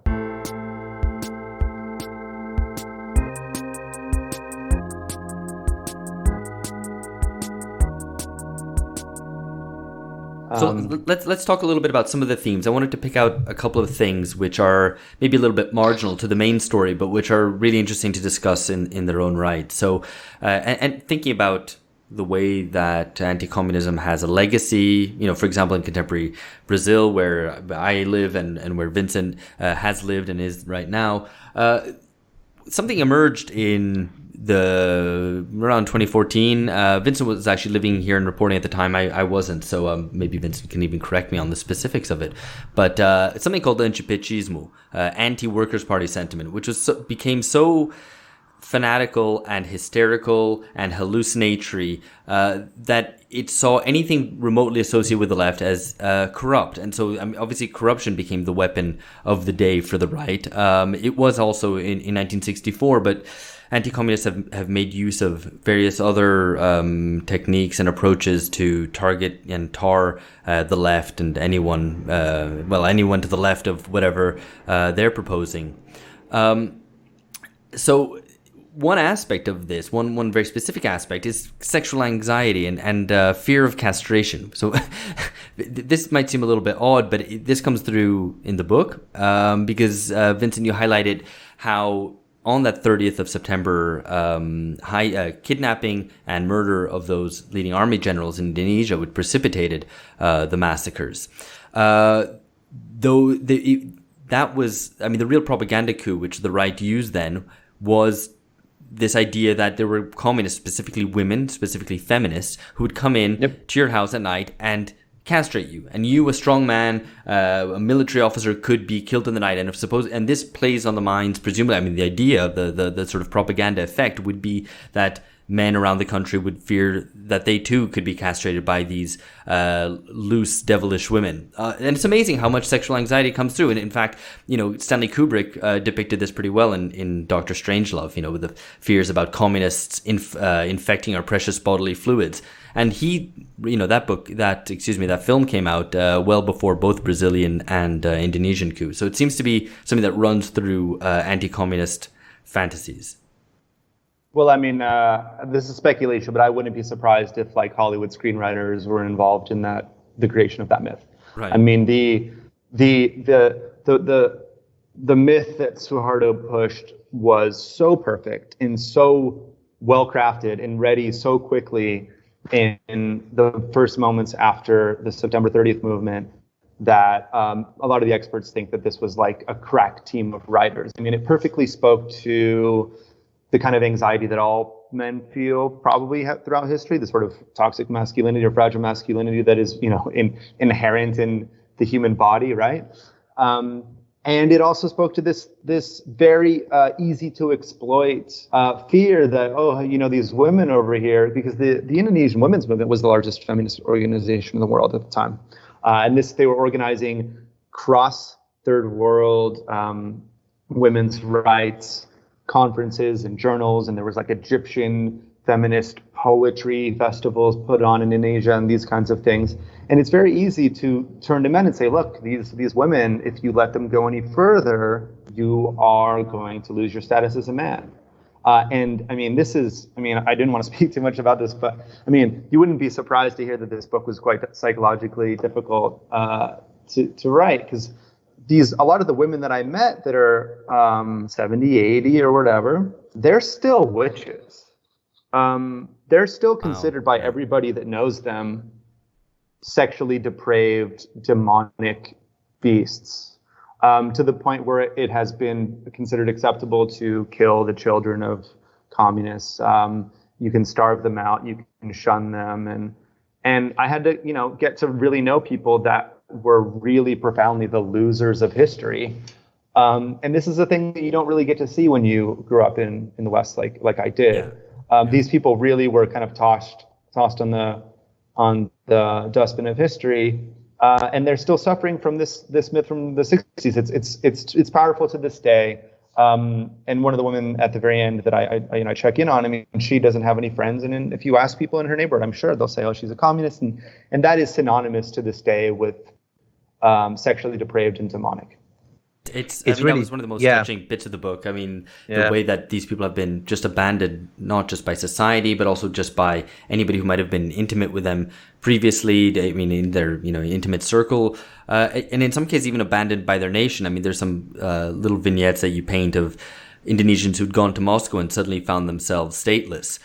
So let's talk a little bit about some of the themes. I wanted to pick out a couple of things which are maybe a little bit marginal to the main story, but which are really interesting to discuss in their own right. So, and thinking about the way that anti-communism has a legacy, for example, in contemporary Brazil, where I live and where Vincent has lived and is right now, something emerged in around 2014. Vincent was actually living here and reporting at the time. I wasn't, so maybe Vincent can even correct me on the specifics of it. But it's something called anti-petismo, anti-Workers' Party sentiment, which became so fanatical and hysterical and hallucinatory that it saw anything remotely associated with the left as corrupt. And so obviously corruption became the weapon of the day for the right. It was also in 1964, but anti-communists have made use of various other techniques and approaches to target and tar the left and anyone to the left of whatever they're proposing. So one aspect of this, one very specific aspect, is sexual anxiety and fear of castration. So this might seem a little bit odd, but this comes through in the book because, Vincent, you highlighted how on that 30th of September, kidnapping and murder of those leading army generals in Indonesia would precipitated the massacres. That was, the real propaganda coup which the right used then was this idea that there were communists, specifically women, specifically feminists, who would come in to your house at night and castrate you, and you, a strong man, a military officer, could be killed in the night. And this plays on the minds, presumably. The idea of the sort of propaganda effect would be that men around the country would fear that they too could be castrated by these loose, devilish women. And it's amazing how much sexual anxiety comes through. And in fact, Stanley Kubrick depicted this pretty well in Dr. Strangelove, with the fears about communists infecting our precious bodily fluids. And that film came out well before both Brazilian and Indonesian coups. So it seems to be something that runs through anti-communist fantasies. Well, this is speculation, but I wouldn't be surprised if Hollywood screenwriters were involved in the creation of that myth. Right. The myth that Suharto pushed was so perfect and so well crafted and ready so quickly in the first moments after the September 30th movement that a lot of the experts think that this was like a crack team of writers. It perfectly spoke to the kind of anxiety that all men feel probably throughout history, the sort of toxic masculinity or fragile masculinity that is, inherent in the human body, right? And it also spoke to this very easy to exploit fear that, these women over here, because the Indonesian women's movement was the largest feminist organization in the world at the time. And they were organizing cross third world women's rights conferences and journals, and there was Egyptian feminist poetry festivals put on in Indonesia and these kinds of things. And it's very easy to turn to men and say, look, these women, if you let them go any further, you are going to lose your status as a man. I didn't want to speak too much about this, but you wouldn't be surprised to hear that this book was quite psychologically difficult to write, because a lot of the women that I met that are 70, 80 or whatever, they're still witches. They're still considered by everybody that knows them sexually depraved, demonic beasts, to the point where it has been considered acceptable to kill the children of communists. You can starve them out, you can shun them, and I had to, get to really know people that were really profoundly the losers of history. And this is a thing that you don't really get to see when you grew up in the West, like I did. These people really were kind of tossed on the dustbin of history, and they're still suffering from this myth from the 60s. It's powerful to this day. And one of the women at the very end that I check in on, she doesn't have any friends, and if you ask people in her neighborhood, I'm sure they'll say, oh, she's a communist, and that is synonymous to this day with sexually depraved and demonic. It's really, that was one of the most touching bits of the book. The way that these people have been just abandoned, not just by society, but also just by anybody who might have been intimate with them previously. In their intimate circle, and in some cases even abandoned by their nation. There's some little vignettes that you paint of Indonesians who'd gone to Moscow and suddenly found themselves stateless.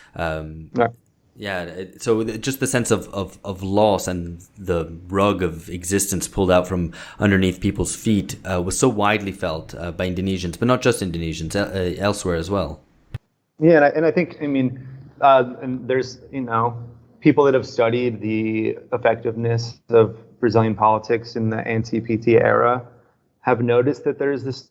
So just the sense of loss and the rug of existence pulled out from underneath people's feet was so widely felt by Indonesians, but not just Indonesians, elsewhere as well. Yeah, and I think, and there's, people that have studied the effectiveness of Brazilian politics in the anti-PT era have noticed that there's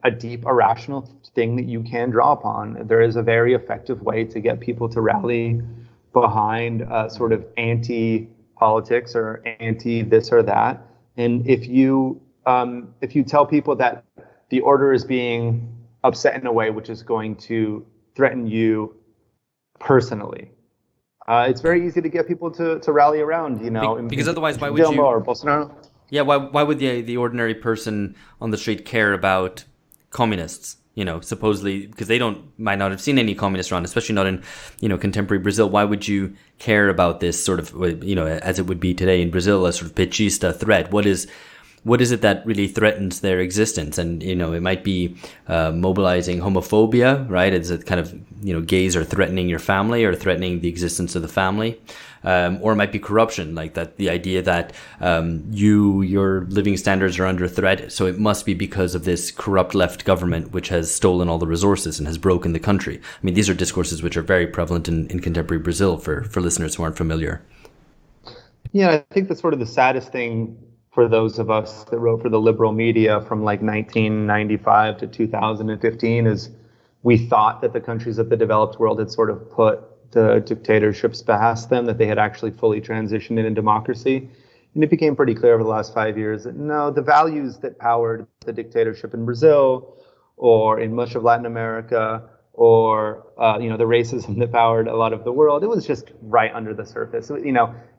a deep irrational thing that you can draw upon. There is a very effective way to get people to rally behind sort of anti-politics or anti this or that. And if you tell people that the order is being upset in a way which is going to threaten you personally, it's very easy to get people to rally around, because otherwise, why would Dilma you? Or Bolsonaro. Yeah, why would the ordinary person on the street care about communists? Supposedly because they might not have seen any communists around, especially not in contemporary Brazil. Why would you care about this sort of as it would be today in Brazil, a sort of petista threat? What is it that really threatens their existence? And it might be mobilizing homophobia, right? It's a kind of gays are threatening your family or threatening the existence of the family. Or it might be corruption, like that, the idea that your living standards are under threat, so it must be because of this corrupt left government which has stolen all the resources and has broken the country. I mean, these are discourses which are very prevalent in contemporary Brazil for listeners who aren't familiar. Yeah, I think that's sort of the saddest thing for those of us that wrote for the liberal media from like 1995 to 2015 is we thought that the countries of the developed world had sort of put the dictatorships past them, that they had actually fully transitioned into democracy. And it became pretty clear over the last 5 years that no, the values that powered the dictatorship in Brazil or in much of Latin America or the racism that powered a lot of the world, it was just right under the surface. And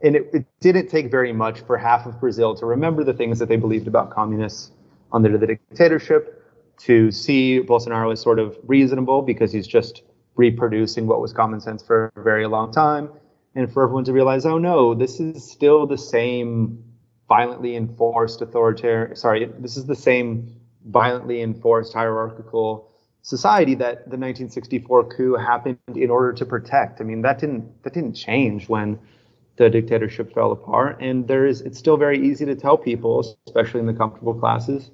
it didn't take very much for half of Brazil to remember the things that they believed about communists under the dictatorship, to see Bolsonaro as sort of reasonable because he's just reproducing what was common sense for a very long time, and for everyone to realize, oh no, this is still the same violently enforced hierarchical society that the 1964 coup happened in order to protect. I mean, that didn't change when the dictatorship fell apart, and it's still very easy to tell people, especially in the comfortable classes,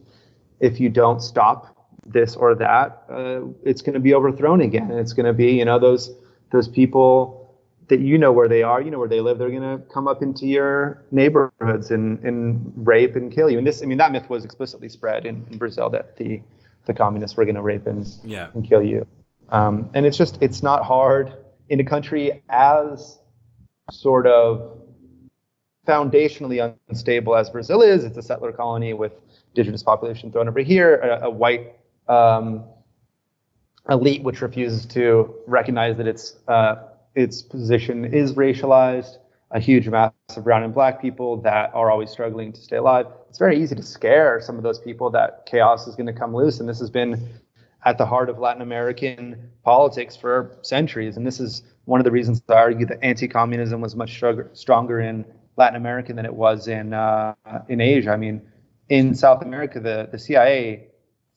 if you don't stop this or that, it's going to be overthrown again. And it's going to be, those people that where they are, where they live, they're going to come up into your neighborhoods and rape and kill you. And that myth was explicitly spread in Brazil, that the communists were going to rape and kill you. And it's not hard in a country as sort of foundationally unstable as Brazil is. It's a settler colony with indigenous population thrown over here, a white elite which refuses to recognize that its position is racialized, a huge mass of brown and black people that are always struggling to stay alive. It's very easy to scare some of those people that chaos is going to come loose, and this has been at the heart of Latin American politics for centuries. And this is one of the reasons I argue that anti-communism was much stronger in Latin America than it was in Asia. I mean, in South America, the CIA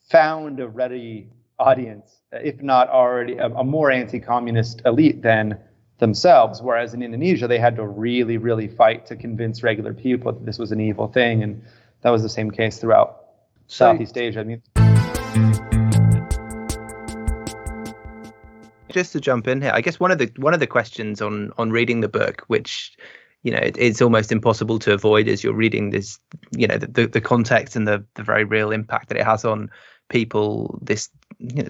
found a ready audience, if not already a more anti-communist elite than themselves, whereas in Indonesia, they had to really, really fight to convince regular people that this was an evil thing. And that was the same case throughout Southeast Asia. I mean, just to jump in here, I guess one of the questions on reading the book, which it's almost impossible to avoid as you're reading this, the context and the very real impact that it has on people,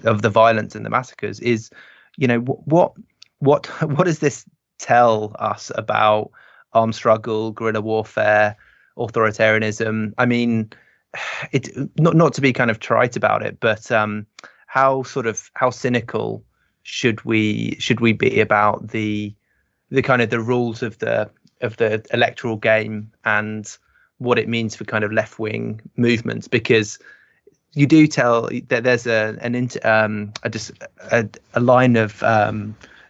of the violence and the massacres, is what does this tell us about armed struggle, guerrilla warfare, authoritarianism? I mean, it not to be kind of trite about it, but how cynical should we be about the kind of the rules of the electoral game and what it means for kind of left-wing movements? Because you do tell that there's a line of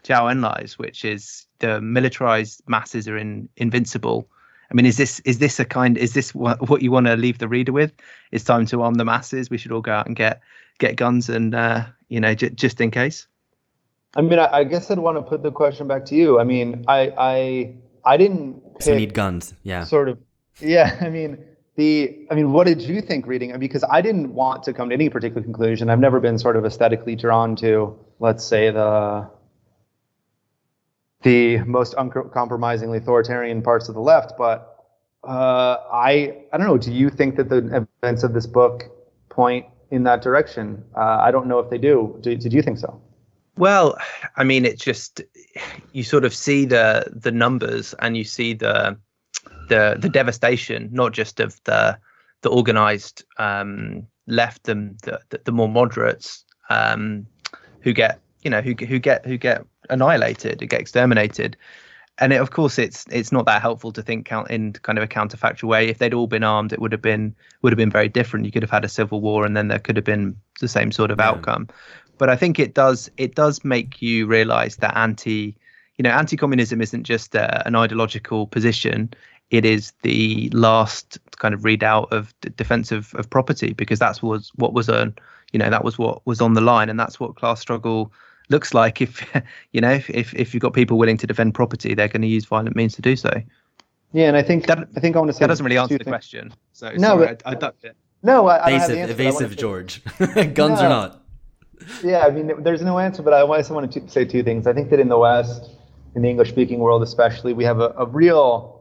Zhao Enlai's, which is the militarized masses are invincible. I mean, is this what you want to leave the reader with? It's time to arm the masses. We should all go out and get guns and just in case. I mean, I guess I'd want to put the question back to you. I mean, I didn't pick, so we need guns. Yeah. Sort of. Yeah. I mean, what did you think reading? Because I didn't want to come to any particular conclusion. I've never been sort of aesthetically drawn to, let's say, the most uncompromisingly authoritarian parts of the left. But I don't know. Do you think that the events of this book point in that direction? I don't know if they do. Did you think so? Well, I mean, it's just you sort of see the numbers and you see the devastation, not just of the organized left and the more moderates who get annihilated, who get exterminated. And of course, it's not that helpful to think in kind of a counterfactual way. If they'd all been armed, it would have been very different. You could have had a civil war, and then there could have been the same sort of outcome. But I think it does make you realize that anti-communism isn't just an ideological position. It is the last kind of redoubt of defense of property, because that was what was on the line, and that's what class struggle looks like. If you've got people willing to defend property, they're going to use violent means to do so. Yeah, and I want to say that doesn't really answer the question. So no, sorry, I ducked it. No, I don't have the evasive, answer. evasive, George. Guns or not? Yeah, I mean, there's no answer, but I just want to say two things. I think that in the West, in the English-speaking world especially, we have a real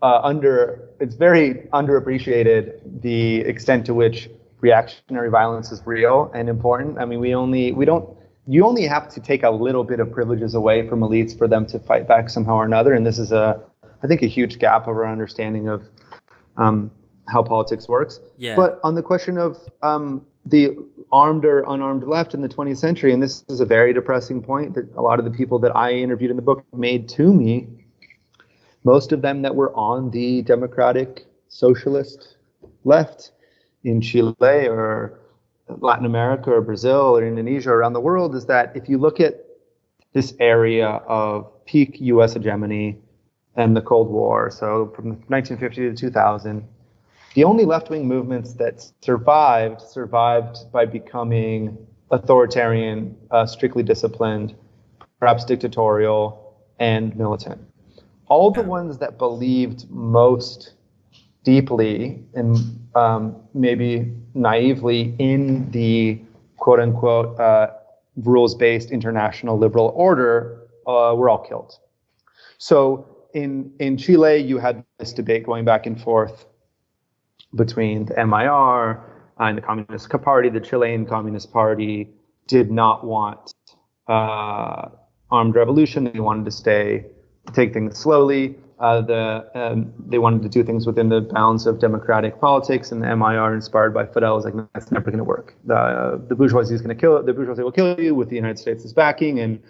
it's very underappreciated the extent to which reactionary violence is real and important. I mean, you only have to take a little bit of privileges away from elites for them to fight back somehow or another. And this is I think a huge gap of our understanding of how politics works. Yeah. But on the question of the armed or unarmed left in the 20th century, and this is a very depressing point that a lot of the people that I interviewed in the book made to me, most of them that were on the democratic socialist left in Chile or Latin America or Brazil or Indonesia or around the world, is that if you look at this area of peak U.S. hegemony and the Cold War, so from 1950 to 2000, the only left-wing movements that survived by becoming authoritarian, strictly disciplined, perhaps dictatorial, and militant. All the ones that believed most deeply and maybe naively in the quote-unquote rules-based international liberal order were all killed. So in Chile, you had this debate going back and forth between the MIR and the Communist Party. The Chilean Communist Party did not want armed revolution. They wanted to take things slowly. They wanted to do things within the bounds of democratic politics, and the MIR, inspired by Fidel, is like, that's never going to work. The bourgeoisie is going to kill it. The bourgeoisie will kill you with the United States' backing. And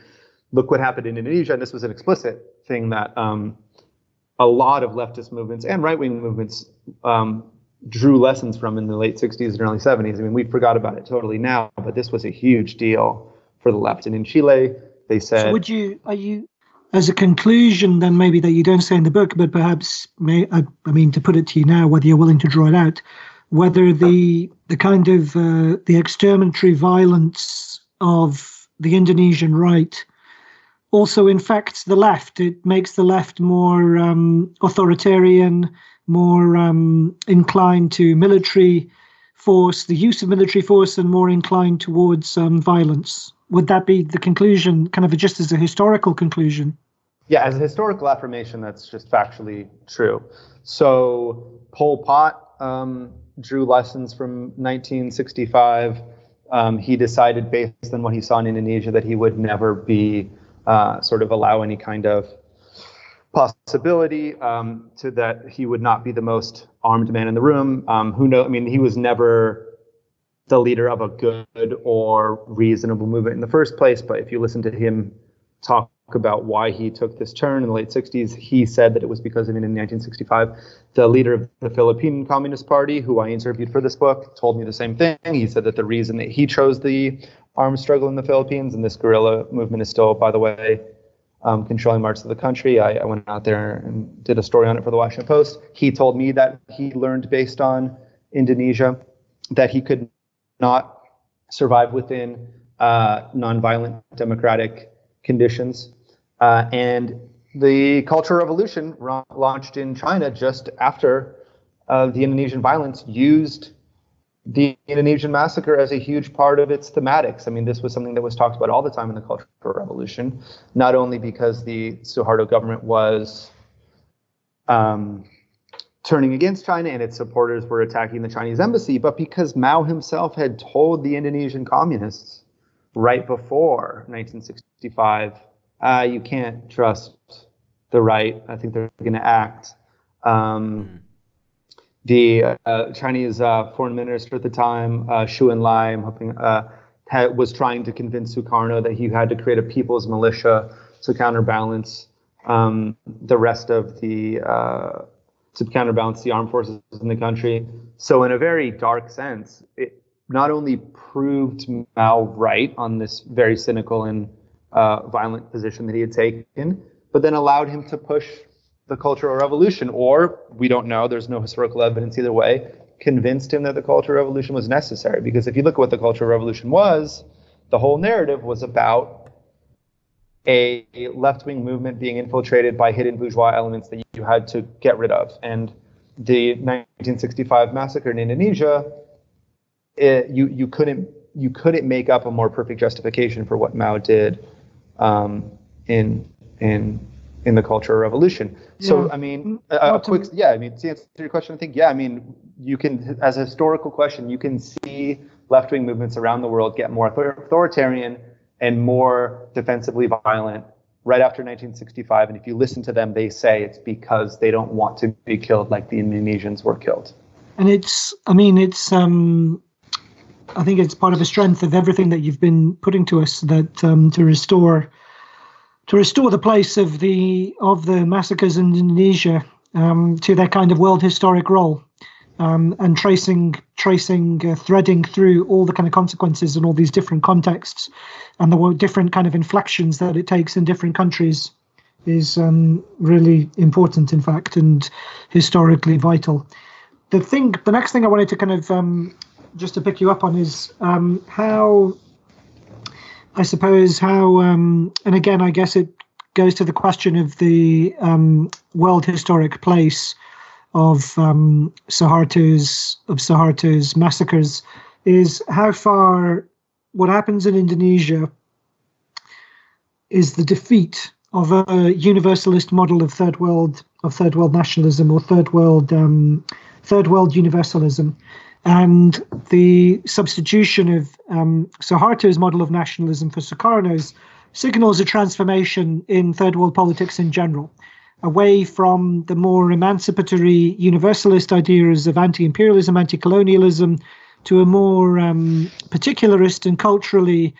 look what happened in Indonesia. And this was an explicit thing that a lot of leftist movements and right-wing movements drew lessons from in the late 60s and early 70s. I mean, we forgot about it totally now, but this was a huge deal for the left. And in Chile, they said... So are you, as a conclusion, then maybe that you don't say in the book, but perhaps, I mean, to put it to you now, whether you're willing to draw it out, whether the kind of the exterminatory violence of the Indonesian right also infects the left. It makes the left more authoritarian, more inclined to military force, the use of military force, and more inclined towards violence. Would that be the conclusion, kind of just as a historical conclusion? Yeah, as a historical affirmation, that's just factually true. So Pol Pot drew lessons from 1965. He decided, based on what he saw in Indonesia, that he would never be allow any kind of possibility to that he would not be the most armed man in the room. Who knows? I mean, he was never the leader of a good or reasonable movement in the first place. But if you listen to him talk about why he took this turn in the late 60s, he said that it was because in 1965, the leader of the Philippine Communist Party, who I interviewed for this book, told me the same thing. He said that the reason that he chose the armed struggle in the Philippines, and this guerrilla movement is still, by the way, controlling parts of the country. I went out there and did a story on it for the Washington Post. He told me that he learned based on Indonesia that he could not survive within nonviolent democratic conditions. And the Cultural Revolution launched in China just after the Indonesian violence used the Indonesian massacre as a huge part of its thematics. I mean, this was something that was talked about all the time in the Cultural Revolution, not only because the Suharto government was turning against China and its supporters were attacking the Chinese embassy, but because Mao himself had told the Indonesian communists right before 1965, you can't trust the right. I think they're going to act. The Chinese foreign minister at the time, Xu Enlai, I'm hoping, was trying to convince Sukarno that he had to create a people's militia to counterbalance the rest of the armed forces in the country. So in a very dark sense, it not only proved Mao right on this very cynical and violent position that he had taken, but then allowed him to push the Cultural Revolution, or we don't know, there's no historical evidence either way, convinced him that the Cultural Revolution was necessary. Because if you look at what the Cultural Revolution was, the whole narrative was about a left-wing movement being infiltrated by hidden bourgeois elements that you had to get rid of. And the 1965 massacre in Indonesia, you couldn't make up a more perfect justification for what Mao did in the Cultural Revolution. So, I mean, to answer your question, I think, you can, as a historical question, you can see left-wing movements around the world get more authoritarian and more defensively violent right after 1965. And if you listen to them, they say it's because they don't want to be killed like the Indonesians were killed. And I think it's part of the strength of everything that you've been putting to us, that to restore the place of the massacres in Indonesia to their kind of world historic role, and threading through all the kind of consequences and all these different contexts and the different kind of inflections that it takes in different countries is really important, in fact, and historically vital. The next thing I wanted to kind of just to pick you up on is how, and again, I guess it goes to the question of the world historic place of Suharto's massacres, is how far what happens in Indonesia is the defeat of a universalist model of third world nationalism, or third world universalism, and the substitution of Suharto's model of nationalism for Sukarno's signals a transformation in third world politics in general, away from the more emancipatory universalist ideas of anti-imperialism, anti-colonialism, to a more particularist and culturally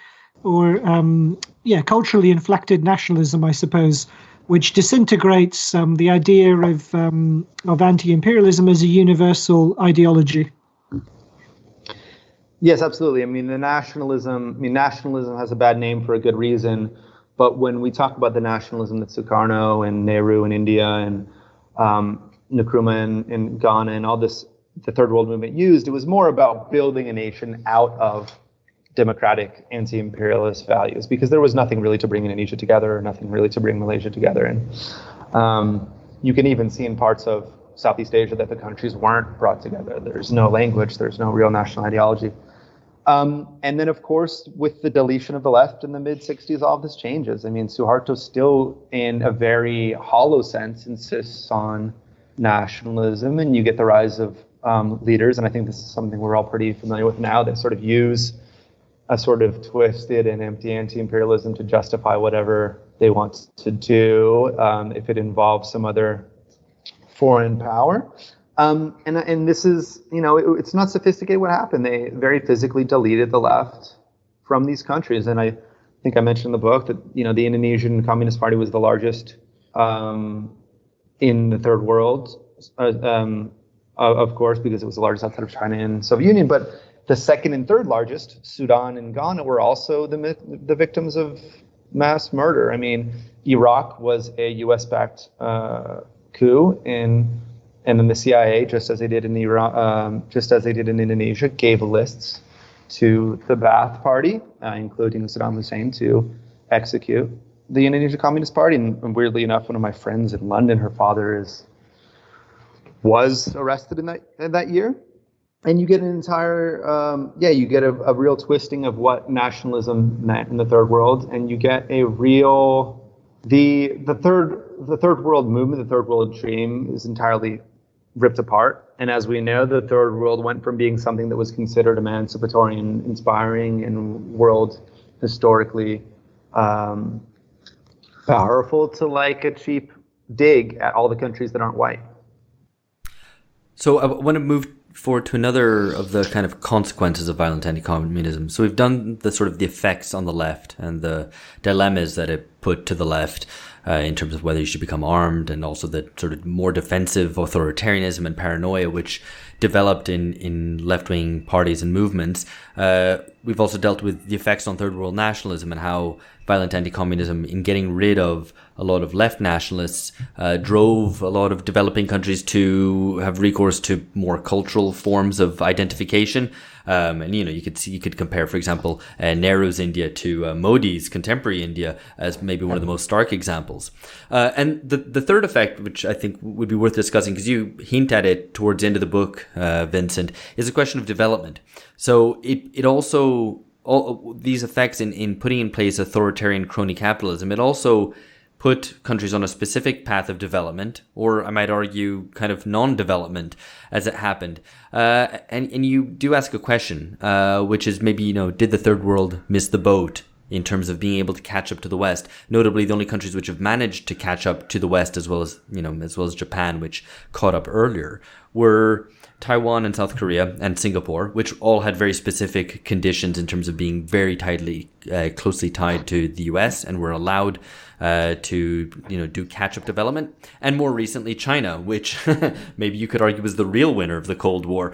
inflected nationalism, I suppose, which disintegrates the idea of anti-imperialism as a universal ideology. Yes, absolutely. I mean, nationalism has a bad name for a good reason. But when we talk about the nationalism that Sukarno and Nehru in India and Nkrumah in Ghana and all this, the third world movement used, it was more about building a nation out of democratic anti-imperialist values, because there was nothing really to bring Indonesia together, or nothing really to bring Malaysia together. And you can even see in parts of Southeast Asia that the countries weren't brought together. There's no language, there's no real national ideology. And then, of course, with the deletion of the left in the mid-'60s, all of this changes. I mean, Suharto still, in a very hollow sense, insists on nationalism, and you get the rise of leaders, and I think this is something we're all pretty familiar with now, that sort of use a sort of twisted and empty anti-imperialism to justify whatever they want to do, if it involves some other foreign power. And this is, it's not sophisticated what happened. They very physically deleted the left from these countries. And I think I mentioned in the book that, the Indonesian Communist Party was the largest in the third world, of course, because it was the largest outside of China and Soviet Union. But the second and third largest, Sudan and Ghana, were also the victims of mass murder. I mean, Iraq was a U.S.-backed coup, and then the CIA, just as they did in Indonesia, gave lists to the Ba'ath Party, including Saddam Hussein, to execute the Indonesian Communist Party. And weirdly enough, one of my friends in London, her father was arrested in that year. And you get an entire, you get a real twisting of what nationalism meant in the third world, and you get a real the third world movement, the third world dream is entirely ripped apart. And as we know, the third world went from being something that was considered emancipatory and inspiring and world historically powerful to like a cheap dig at all the countries that aren't white. So I want to move forward to another of the kind of consequences of violent anti-communism. So we've done the sort of the effects on the left and the dilemmas that it put to the left in terms of whether you should become armed, and also the sort of more defensive authoritarianism and paranoia which developed in left-wing parties and movements. We've also dealt with the effects on third world nationalism and how violent anti-communism, in getting rid of a lot of left nationalists, drove a lot of developing countries to have recourse to more cultural forms of identification. And you could compare, for example, Nehru's India to Modi's contemporary India as maybe one of the most stark examples. And the third effect, which I think would be worth discussing, because you hint at it towards the end of the book, Vincent, is a question of development. So it also, all these effects in putting in place authoritarian crony capitalism, it also put countries on a specific path of development, or I might argue kind of non-development as it happened. And you do ask a question, which is maybe, did the third world miss the boat in terms of being able to catch up to the West? Notably, the only countries which have managed to catch up to the West, as well as Japan, which caught up earlier, were Taiwan and South Korea and Singapore, which all had very specific conditions in terms of being very closely tied to the US, and were allowed to do catch-up development. And more recently, China, which maybe you could argue was the real winner of the Cold War.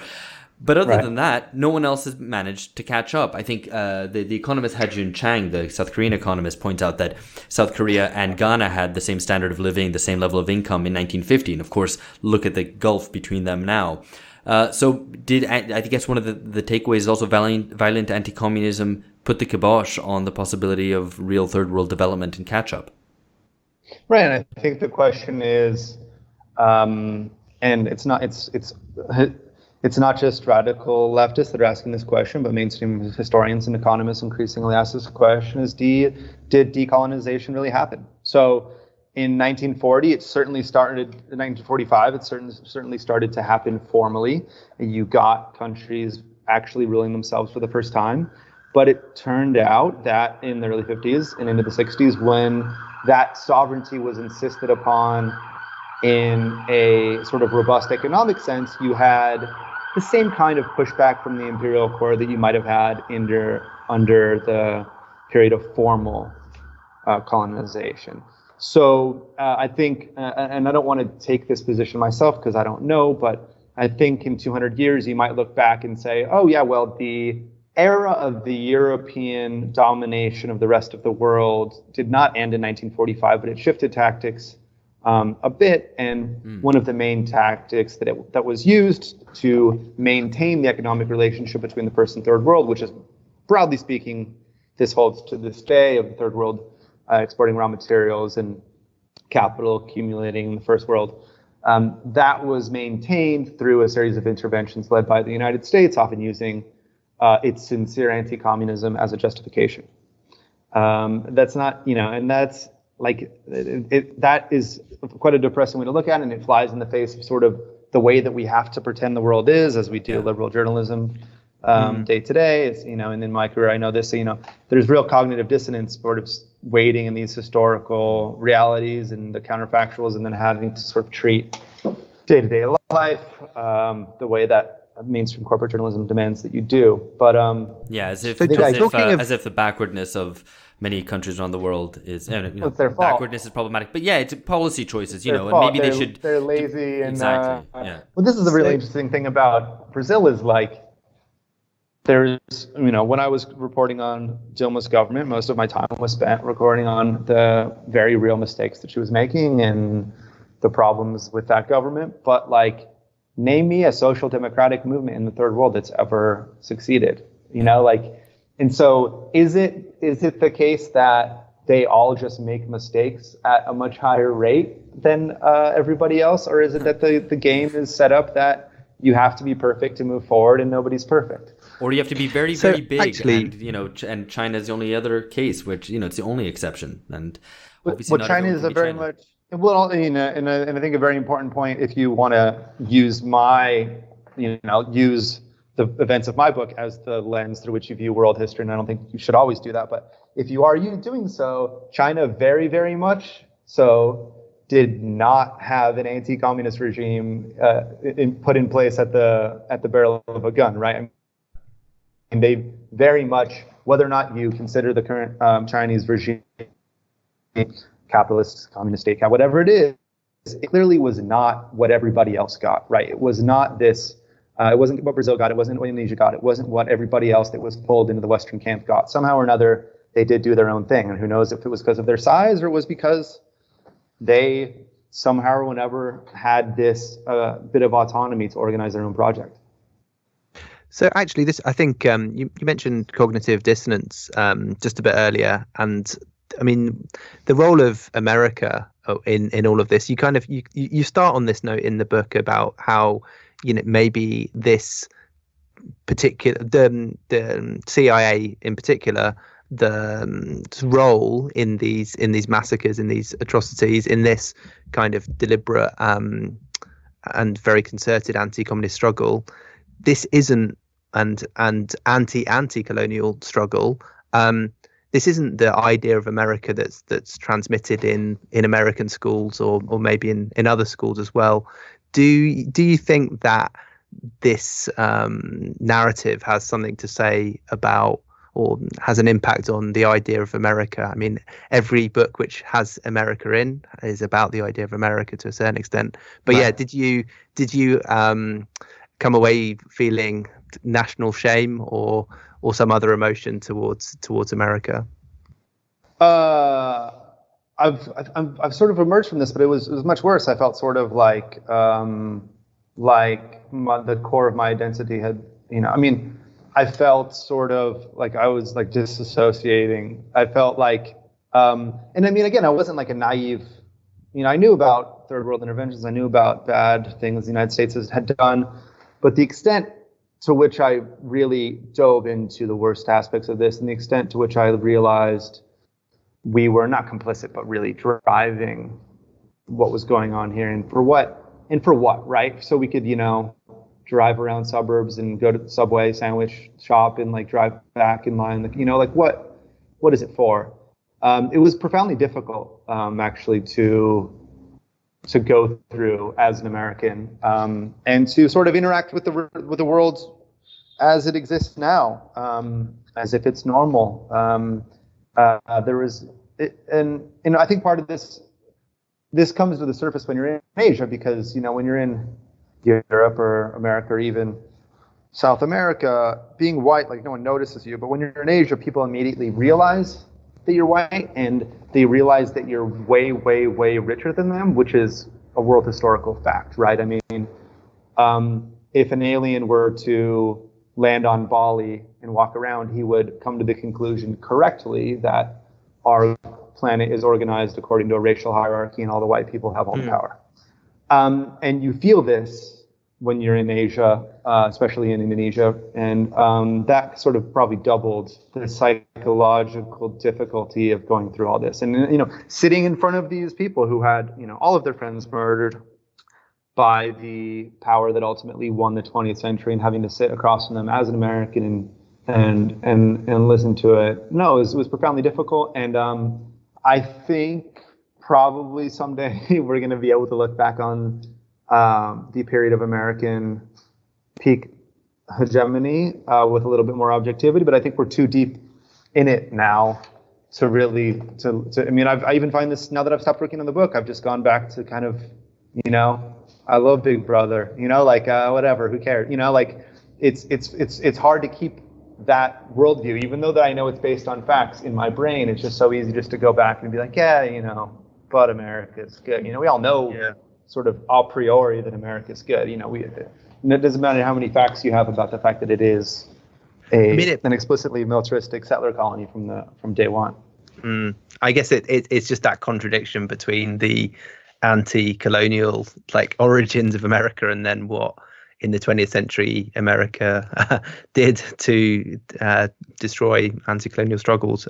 But other than that, no one else has managed to catch up. I think the economist Ha-Joon Chang, the South Korean economist, points out that South Korea and Ghana had the same standard of living, the same level of income in 1950. And of course, look at the gulf between them now. So I guess one of the takeaways is also violent anti-communism put the kibosh on the possibility of real third world development and catch up. Right, and I think the question is, and it's not just radical leftists that are asking this question, but mainstream historians and economists increasingly ask this question: did decolonization really happen? So in 1940, it certainly started. In 1945, it certainly started to happen formally. You got countries actually ruling themselves for the first time. But it turned out that in the early 50s and into the 60s, when that sovereignty was insisted upon in a sort of robust economic sense, you had the same kind of pushback from the imperial core that you might have had under the period of formal colonization. So I think, and I don't want to take this position myself because I don't know, but I think in 200 years you might look back and say, oh yeah, well, the era of the European domination of the rest of the world did not end in 1945, but it shifted tactics a bit. And one of the main tactics that was used to maintain the economic relationship between the first and third world, which is, broadly speaking, this holds to this day, of the third world exporting raw materials and capital accumulating in the first world, that was maintained through a series of interventions led by the United States, often using its sincere anti-communism as a justification. That's not, and that's like, that is quite a depressing way to look at it, and it flies in the face of sort of the way that we have to pretend the world is as we do liberal journalism day to day. It's, and in my career, I know this, there's real cognitive dissonance sort of waiting in these historical realities and the counterfactuals, and then having to sort of treat day-to-day life the way that mainstream corporate journalism demands that you do. But as if the backwardness of many countries around the world is, it's their fault. Backwardness is problematic. But it's policy choices, and maybe they're lazy and exactly. Well, this is the really interesting thing about Brazil is like, there's, when I was reporting on Dilma's government, most of my time was spent reporting on the very real mistakes that she was making and the problems with that government. But like, name me a social democratic movement in the third world that's ever succeeded, and so is it the case that they all just make mistakes at a much higher rate than everybody else? Or is it that the game is set up that you have to be perfect to move forward and nobody's perfect? Or you have to be very, very big, actually, and China's the only other case, which, it's the only exception. And obviously China is a very China. Much, well, and I think a very important point, if you want to use use the events of my book as the lens through which you view world history, and I don't think you should always do that. But if you are doing so, China very, very much so did not have an anti-communist regime put in place at the barrel of a gun, right? And they very much, whether or not you consider the current Chinese regime capitalist, communist state, whatever it is, it clearly was not what everybody else got, right? It was not this. It wasn't what Brazil got. It wasn't what Indonesia got. It wasn't what everybody else that was pulled into the Western camp got. Somehow or another, they did do their own thing. And who knows if it was because of their size or it was because they somehow or whenever had this bit of autonomy to organize their own project. So actually, this, I think you mentioned cognitive dissonance just a bit earlier, and I mean the role of America in all of this. You start on this note in the book about how, you know, maybe this particular the CIA in particular, the role in these massacres, in these atrocities, in this kind of deliberate and very concerted anti-communist struggle, this isn't an anti-colonial struggle. This isn't the idea of America that's transmitted in American schools or maybe in other schools as well. Do you think that this narrative has something to say about, or has an impact on, the idea of America? I mean, every book which has America in is about the idea of America to a certain extent. But right. Yeah, did you come away feeling national shame or some other emotion towards America? I've sort of emerged from this, but it was much worse. I felt sort of like the core of my identity had, you know, I mean, I felt sort of like I was like disassociating. I felt like, and I mean, again, I wasn't like a naive, you know, I knew about third world interventions. I knew about bad things the United States had done, but the extent to which I really dove into the worst aspects of this, and the extent to which I realized we were not complicit, but really driving what was going on here, and for what, right? So we could, you know, drive around suburbs and go to the Subway sandwich shop and like drive back in line, you know, like what is it for? It was profoundly difficult, actually, to go through as an American, and to sort of interact with the world as it exists now, as if it's normal. There was, and I think part of this comes to the surface when you're in Asia, because, you know, when you're in Europe or America or even South America, being white, like, no one notices you. But when you're in Asia, people immediately realize that you're white, and they realize that you're way, way, way richer than them, which is a world historical fact, right? I mean, if an alien were to land on Bali and walk around, he would come to the conclusion correctly that our planet is organized according to a racial hierarchy and all the white people have all the power. And you feel this when you're in Asia, especially in Indonesia, and that sort of probably doubled the psychological difficulty of going through all this. And, you know, sitting in front of these people who had, you know, all of their friends murdered by the power that ultimately won the 20th century, and having to sit across from them as an American and listen to it. No, it was profoundly difficult. And I think probably someday we're going to be able to look back on the period of American peak hegemony with a little bit more objectivity, but I think we're too deep in it now to really, I mean, I even find this, now that I've stopped working on the book, I've just gone back to kind of, you know, I love Big Brother, you know, like whatever, who cares, you know, like it's hard to keep that worldview, even though that I know it's based on facts in my brain. It's just so easy just to go back and be like, yeah, you know, but America's good. You know, we all know sort of a priori that America's good. You know, it doesn't matter how many facts you have about the fact that it is an explicitly militaristic settler colony from day one. I guess it's just that contradiction between the anti-colonial like origins of America and then what in the 20th century America did to destroy anti-colonial struggles.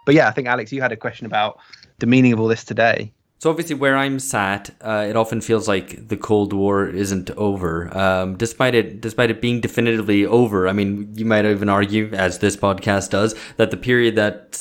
But yeah, I think Alex, you had a question about the meaning of all this today. So obviously where I'm sat, it often feels like the Cold War isn't over, despite it being definitively over. I mean, you might even argue, as this podcast does, that the period that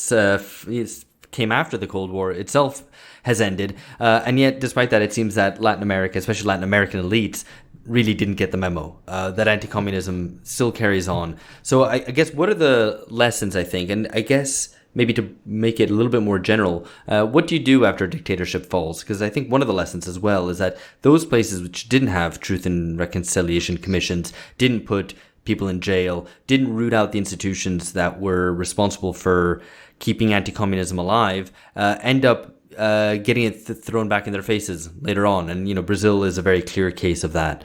came after the Cold War itself has ended. And yet, despite that, it seems that Latin America, especially Latin American elites, really didn't get the memo, that anti-communism still carries on. So I guess what are the lessons, I think, and I guess maybe to make it a little bit more general, what do you do after a dictatorship falls? Because I think one of the lessons as well is that those places which didn't have truth and reconciliation commissions, didn't put people in jail, didn't root out the institutions that were responsible for keeping anti-communism alive, end up getting it thrown back in their faces later on. And, you know, Brazil is a very clear case of that.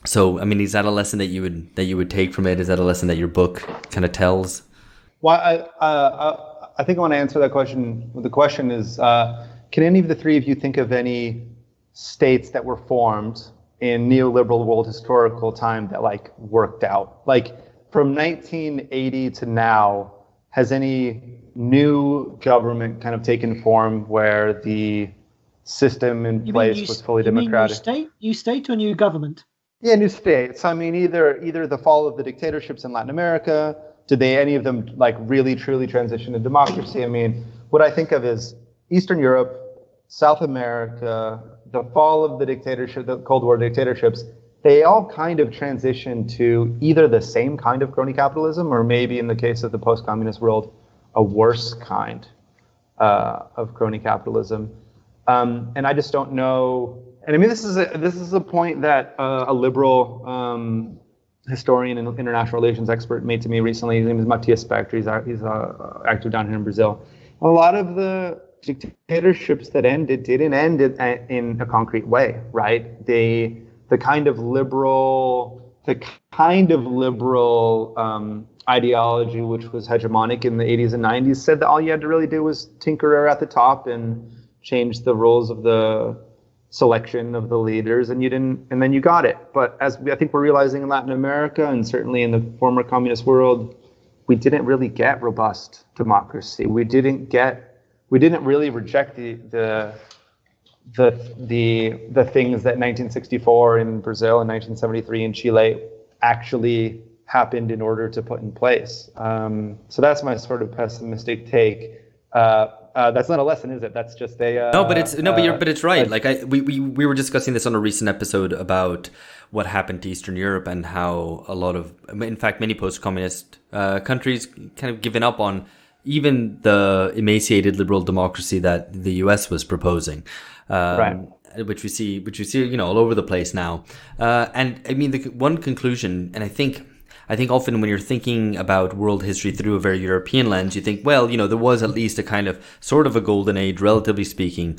So, I mean, is that a lesson that you would take from it? Is that a lesson that your book kind of tells? Well, I think I want to answer that question. The question is, can any of the three of you think of any states that were formed in neoliberal world historical time that like worked out? Like from 1980 to now, has any new government kind of taken form where the system in place was fully democratic? New state or new government? Yeah, new states. I mean, either the fall of the dictatorships in Latin America. Did any of them like really truly transition to democracy? I mean, what I think of is Eastern Europe, South America, the fall of the dictatorship, the Cold War dictatorships, they all kind of transitioned to either the same kind of crony capitalism, or maybe in the case of the post-communist world, a worse kind of crony capitalism. And I just don't know. And I mean, this is a point that a liberal historian and international relations expert made to me recently. His name is Matias Spector. He's active down here in Brazil. A lot of the dictatorships that ended didn't end in a concrete way, right? The kind of liberal ideology which was hegemonic in the 80s and 90s said that all you had to really do was tinker at the top and change the rules of the selection of the leaders, and then you got it. But as I think we're realizing in Latin America, and certainly in the former communist world, we didn't really get robust democracy. We didn't really reject the things that 1964 in Brazil and 1973 in Chile actually happened in order to put in place. So that's my sort of pessimistic take. That's not a lesson, is it? That's just a but it's right. Like we were discussing this on a recent episode about what happened to Eastern Europe and how a lot of, in fact, many post-communist countries kind of given up on even the emaciated liberal democracy that the US was proposing. Right. Which we see, you know, all over the place now. And I mean, the one conclusion, and I think often when you're thinking about world history through a very European lens, you think, well, you know, there was at least a kind of sort of a golden age, relatively speaking,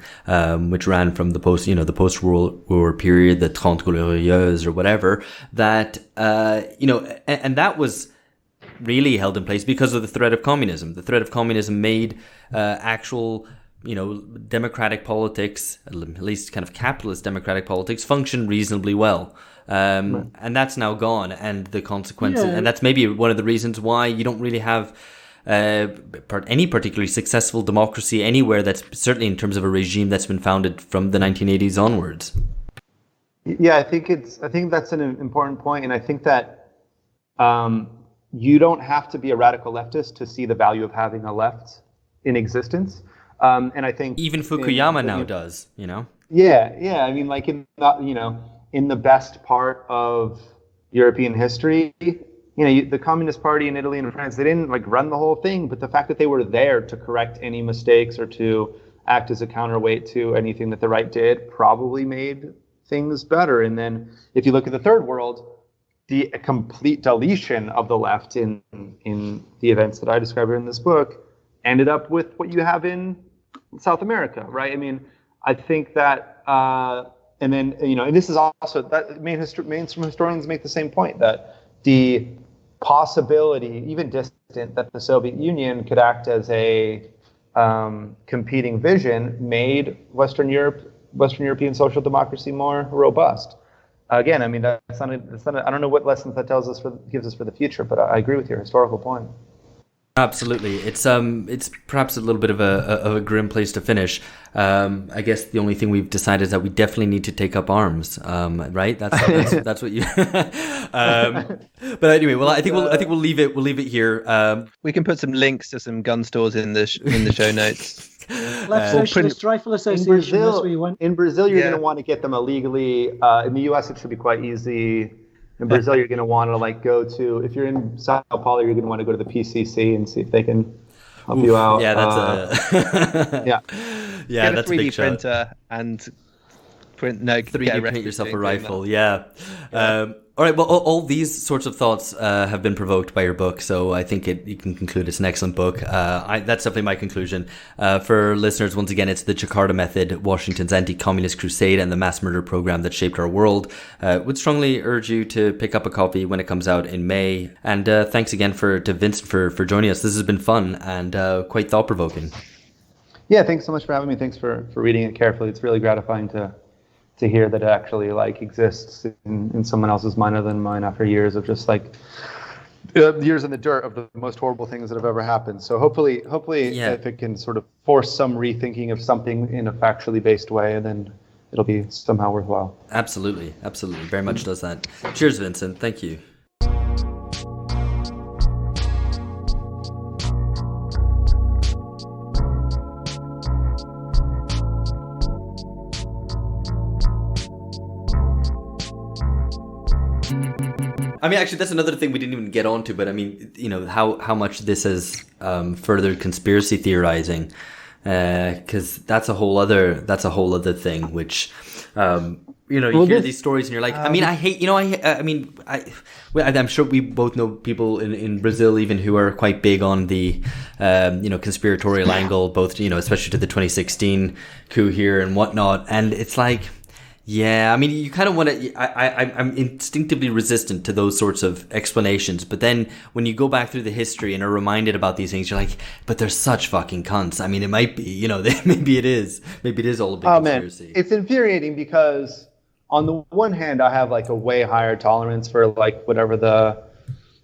which ran from the post-World War period, the Trente Glorieuses or whatever, that, you know, and that was really held in place because of the threat of communism. The threat of communism made actual, you know, democratic politics, at least kind of capitalist democratic politics, function reasonably well. And that's now gone, and the consequences, and that's maybe one of the reasons why you don't really have any particularly successful democracy anywhere, that's certainly in terms of a regime that's been founded from the 1980s onwards. Yeah, I think that's an important point, and I think that you don't have to be a radical leftist to see the value of having a left in existence. And I think even Fukuyama now does, you know. Yeah. I mean, like in the best part of European history, you know, the Communist Party in Italy and France, they didn't like run the whole thing, but the fact that they were there to correct any mistakes or to act as a counterweight to anything that the right did probably made things better. And then if you look at the third world, the complete deletion of the left in the events that I describe here in this book ended up with what you have in South America, right? I mean, I think that, and then, you know, and this is also, that mainstream historians make the same point, that the possibility, even distant, that the Soviet Union could act as a competing vision made Western European social democracy more robust. Again, I mean, that's not I don't know what lessons that gives us for the future, but I agree with your historical point. Absolutely. It's perhaps a little bit of a grim place to finish. I guess the only thing we've decided is that we definitely need to take up arms. Right? That's what you. But anyway, well, I think we'll leave it here. We can put some links to some gun stores in the show notes. Left Socialist Rifle Association. In Brazil, you're going to want to get them illegally. In the U.S., it should be quite easy. In Brazil, you're going to want to go to, if you're in Sao Paulo, you're going to want to go to the PCC and see if they can help you out. Yeah, that's yeah, that's a 3D big shot. printer and print 3D print yourself a rifle. Yeah. All right. Well, all these sorts of thoughts have been provoked by your book, so I think you can conclude it's an excellent book. That's definitely my conclusion. For listeners, once again, it's The Jakarta Method, Washington's Anti-Communist Crusade and the Mass Murder Program That Shaped Our World. Would strongly urge you to pick up a copy when it comes out in May. And thanks again to Vincent for joining us. This has been fun and quite thought-provoking. Yeah, thanks so much for having me. Thanks for reading it carefully. It's really gratifying to hear that it actually exists in someone else's mind other than mine after years of just years in the dirt of the most horrible things that have ever happened. So hopefully if it can sort of force some rethinking of something in a factually based way, then it'll be somehow worthwhile. Absolutely. Very much does that. Cheers, Vincent. Thank you. I mean, actually, that's another thing we didn't even get onto, but I mean, how much this has furthered conspiracy theorizing, because that's a whole other thing, which, you hear these stories and you're like, I'm sure we both know people in Brazil even who are quite big on the, conspiratorial angle, both, especially to the 2016 coup here and whatnot. And it's like, yeah, I mean, you kind of want to. I'm instinctively resistant to those sorts of explanations. But then when you go back through the history and are reminded about these things, you're like, but they're such fucking cunts. I mean, it might be, maybe it is. Maybe it is all a big conspiracy. Man, it's infuriating because on the one hand, I have a way higher tolerance for whatever the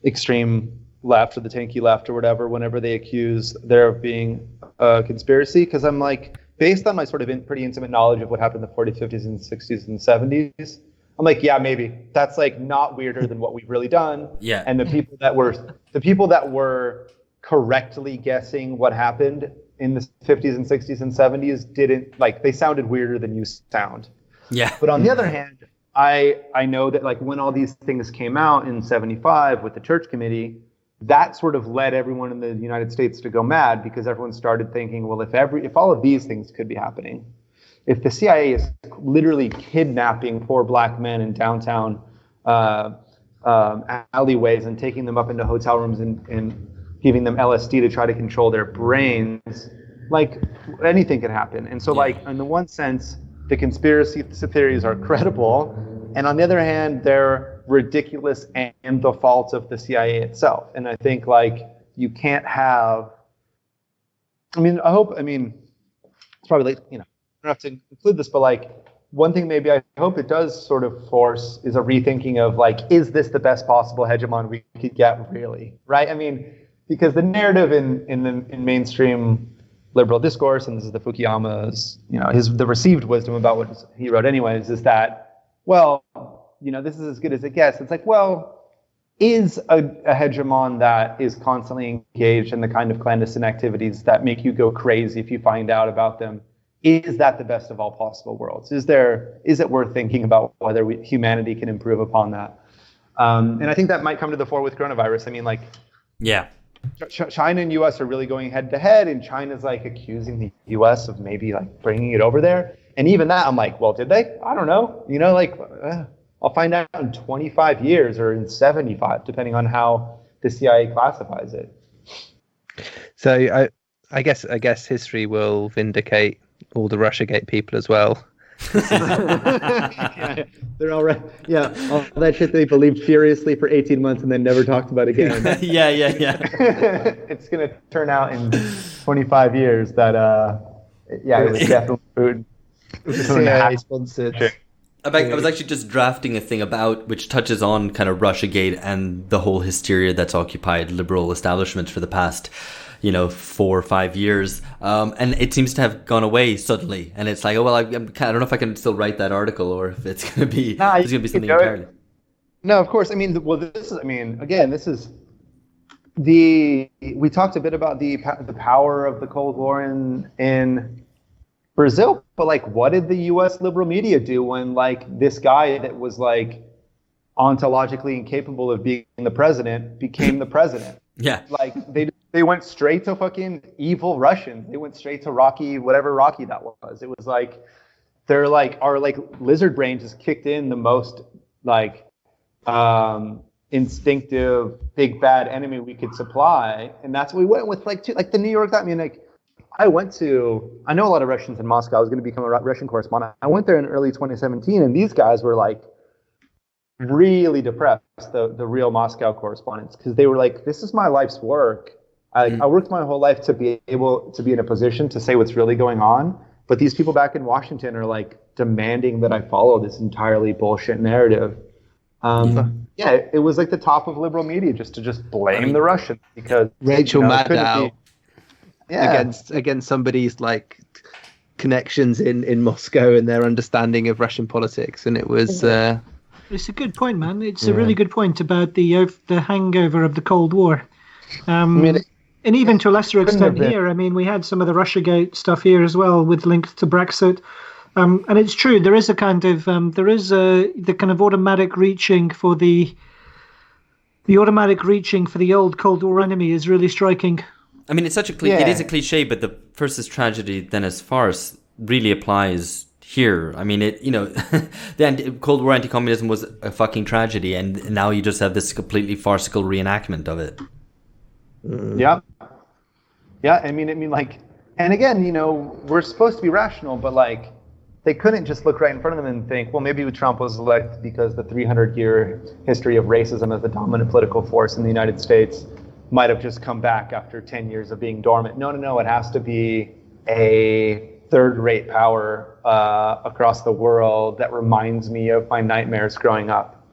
extreme left or the tanky left or whatever, whenever they accuse there of being a conspiracy, because I'm based on my sort of pretty intimate knowledge of what happened in the 40s, 50s, and 60s and 70s, I'm yeah, maybe that's not weirder than what we've really done. Yeah. And the people that were correctly guessing what happened in the 50s and 60s and 70s didn't they sounded weirder than you sound. Yeah. But on the other hand, I know that when all these things came out in 75 with the Church Committee, that sort of led everyone in the United States to go mad, because everyone started thinking, well, if all of these things could be happening, if the CIA is literally kidnapping poor black men in downtown alleyways and taking them up into hotel rooms and giving them LSD to try to control their brains, anything could happen. And so in the one sense, the conspiracy theories are credible, and on the other hand, they're ridiculous and the fault of the CIA itself. And I think you can't have. It's probably I don't have to include this, but one thing maybe I hope it does sort of force is a rethinking of is this the best possible hegemon we could get, really, right? I mean, because the narrative in mainstream liberal discourse, and this is the Fukuyama's, the received wisdom about what he wrote anyways, is that, well, this is as good as it gets. It's is a hegemon that is constantly engaged in the kind of clandestine activities that make you go crazy if you find out about them, is that the best of all possible worlds? Is it worth thinking about whether humanity can improve upon that? And I think that might come to the fore with coronavirus. I mean, yeah. China and U.S. are really going head to head, and China's accusing the U.S. of maybe bringing it over there. And even that, I'm well, did they? I don't know. I'll find out in 25 years or in 75, depending on how the CIA classifies it. So I guess history will vindicate all the Russiagate people as well. Yeah, they're all right. Yeah, all that shit they believed furiously for 18 months and then never talked about again. Yeah. It's going to turn out in 25 years that, it was definitely food. CIA sponsored. I was actually just drafting a thing about which touches on kind of Russiagate and the whole hysteria that's occupied liberal establishments for the past, 4 or 5 years. And it seems to have gone away suddenly. And it's like, oh, well, I don't know if I can still write that article or if it's going to be, it's going to be something entirely. No, of course. I mean, well, we talked a bit about the power of the Cold War in Brazil, but like, what did the U.S. liberal media do when like this guy that was like ontologically incapable of being the president became the president? Yeah, like they went straight to fucking evil Russians. They went straight to Rocky, whatever Rocky that was. It was like they're like our like lizard brain just kicked in the most like instinctive big bad enemy we could supply, and that's what we went with. Like the New York Times. I mean, like I know a lot of Russians in Moscow. I was going to become a Russian correspondent. I went there in early 2017, and these guys were like really depressed, the real Moscow correspondents, because they were like, this is my life's work. I worked my whole life to be able to be in a position to say what's really going on, but these people back in Washington are like demanding that I follow this entirely bullshit narrative. It was like the top of liberal media just to blame the Russians because Rachel Maddow against somebody's like connections in Moscow and their understanding of Russian politics, and it was. It's a good point, man. It's a really good point about the hangover of the Cold War. And even to a lesser extent here, I mean, we had some of the Russiagate stuff here as well with links to Brexit. And it's true, there is a kind of the kind of automatic reaching for the old Cold War enemy is really striking. I mean, it's such a it is a cliche, but the first is tragedy, then as farce really applies here. I mean, the Cold War anti-communism was a fucking tragedy, and now you just have this completely farcical reenactment of it. Yeah. I mean, like, and again, we're supposed to be rational, but like, they couldn't just look right in front of them and think, well, maybe Trump was elected because the 300-year history of racism as the dominant political force in the United States might have just come back after 10 years of being dormant. No, it has to be a third-rate power across the world that reminds me of my nightmares growing up.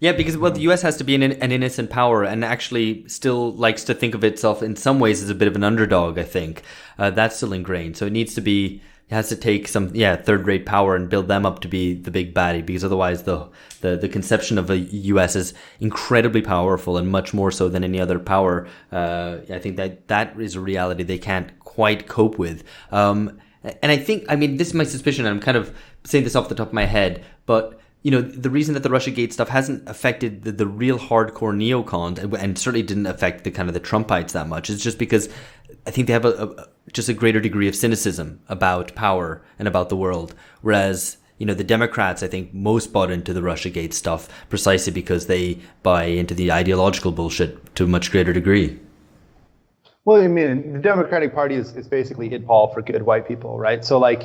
Yeah, because the U.S. has to be an innocent power and actually still likes to think of itself in some ways as a bit of an underdog. I think that's still ingrained. So it has to take some third-rate power and build them up to be the big baddie, because otherwise the conception of a U.S. is incredibly powerful and much more so than any other power. I think that is a reality they can't quite cope with. And I think, I mean, this is my suspicion, and I'm kind of saying this off the top of my head, but the reason that the Russiagate stuff hasn't affected the real hardcore neocons and certainly didn't affect the kind of the Trumpites that much is just because I think they have just a greater degree of cynicism about power and about the world. Whereas, the Democrats, I think, most bought into the Russiagate stuff precisely because they buy into the ideological bullshit to a much greater degree. Well, I mean, the Democratic Party is basically IDPOL for good white people, right? So like,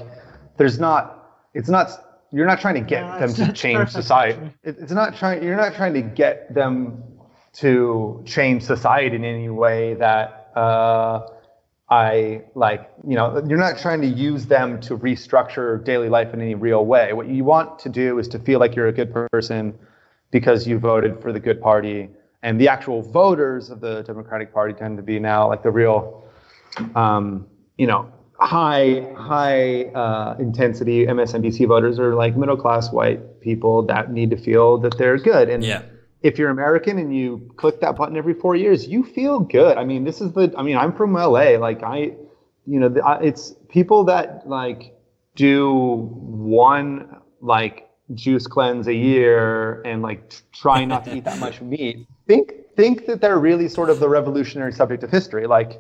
you're not trying to get them to change society. You're not trying to get them to change society in any way that you're not trying to use them to restructure daily life in any real way. What you want to do is to feel like you're a good person because you voted for the good party. And the actual voters of the Democratic Party tend to be now like the real, high intensity MSNBC voters are like middle class white people that need to feel that they're good. And if you're American and you click that button every 4 years, you feel good. I mean, I'm from LA. Like it's people that like do one like juice cleanse a year and like try not to eat that much meat. Think that they're really sort of the revolutionary subject of history. Like,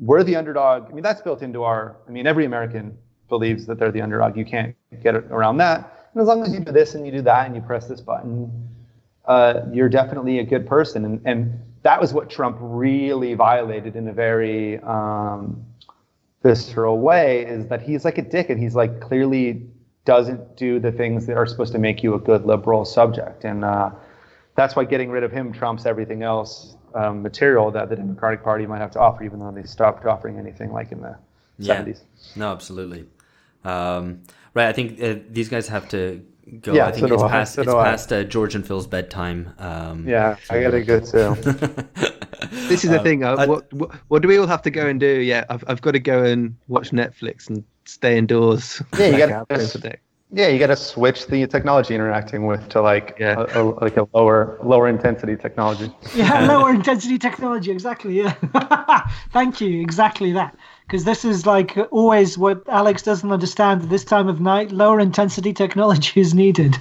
we're the underdog. I mean, that's built into every American believes that they're the underdog. You can't get around that. And as long as you do this and you do that and you press this button, you're definitely a good person. And that was what Trump really violated in a very visceral way, is that he's like a dick and he's like clearly doesn't do the things that are supposed to make you a good liberal subject. And that's why getting rid of him trumps everything else. Material that the Democratic Party might have to offer, even though they stopped offering anything like in the 70s. No, absolutely. Right. I think these guys have to go. Yeah, I think so it's do I. past George and Phil's bedtime. Yeah, I gotta go too. This is the thing. What do we all have to go and do? Yeah, I've got to go and watch Netflix and stay indoors. Yeah, you Blackout gotta. today. Yeah, you got to switch the technology interacting with to like a lower intensity technology. Yeah, lower intensity technology. Exactly. Yeah. Thank you. Exactly that. Because this is like always what Alex doesn't understand at this time of night. Lower intensity technology is needed.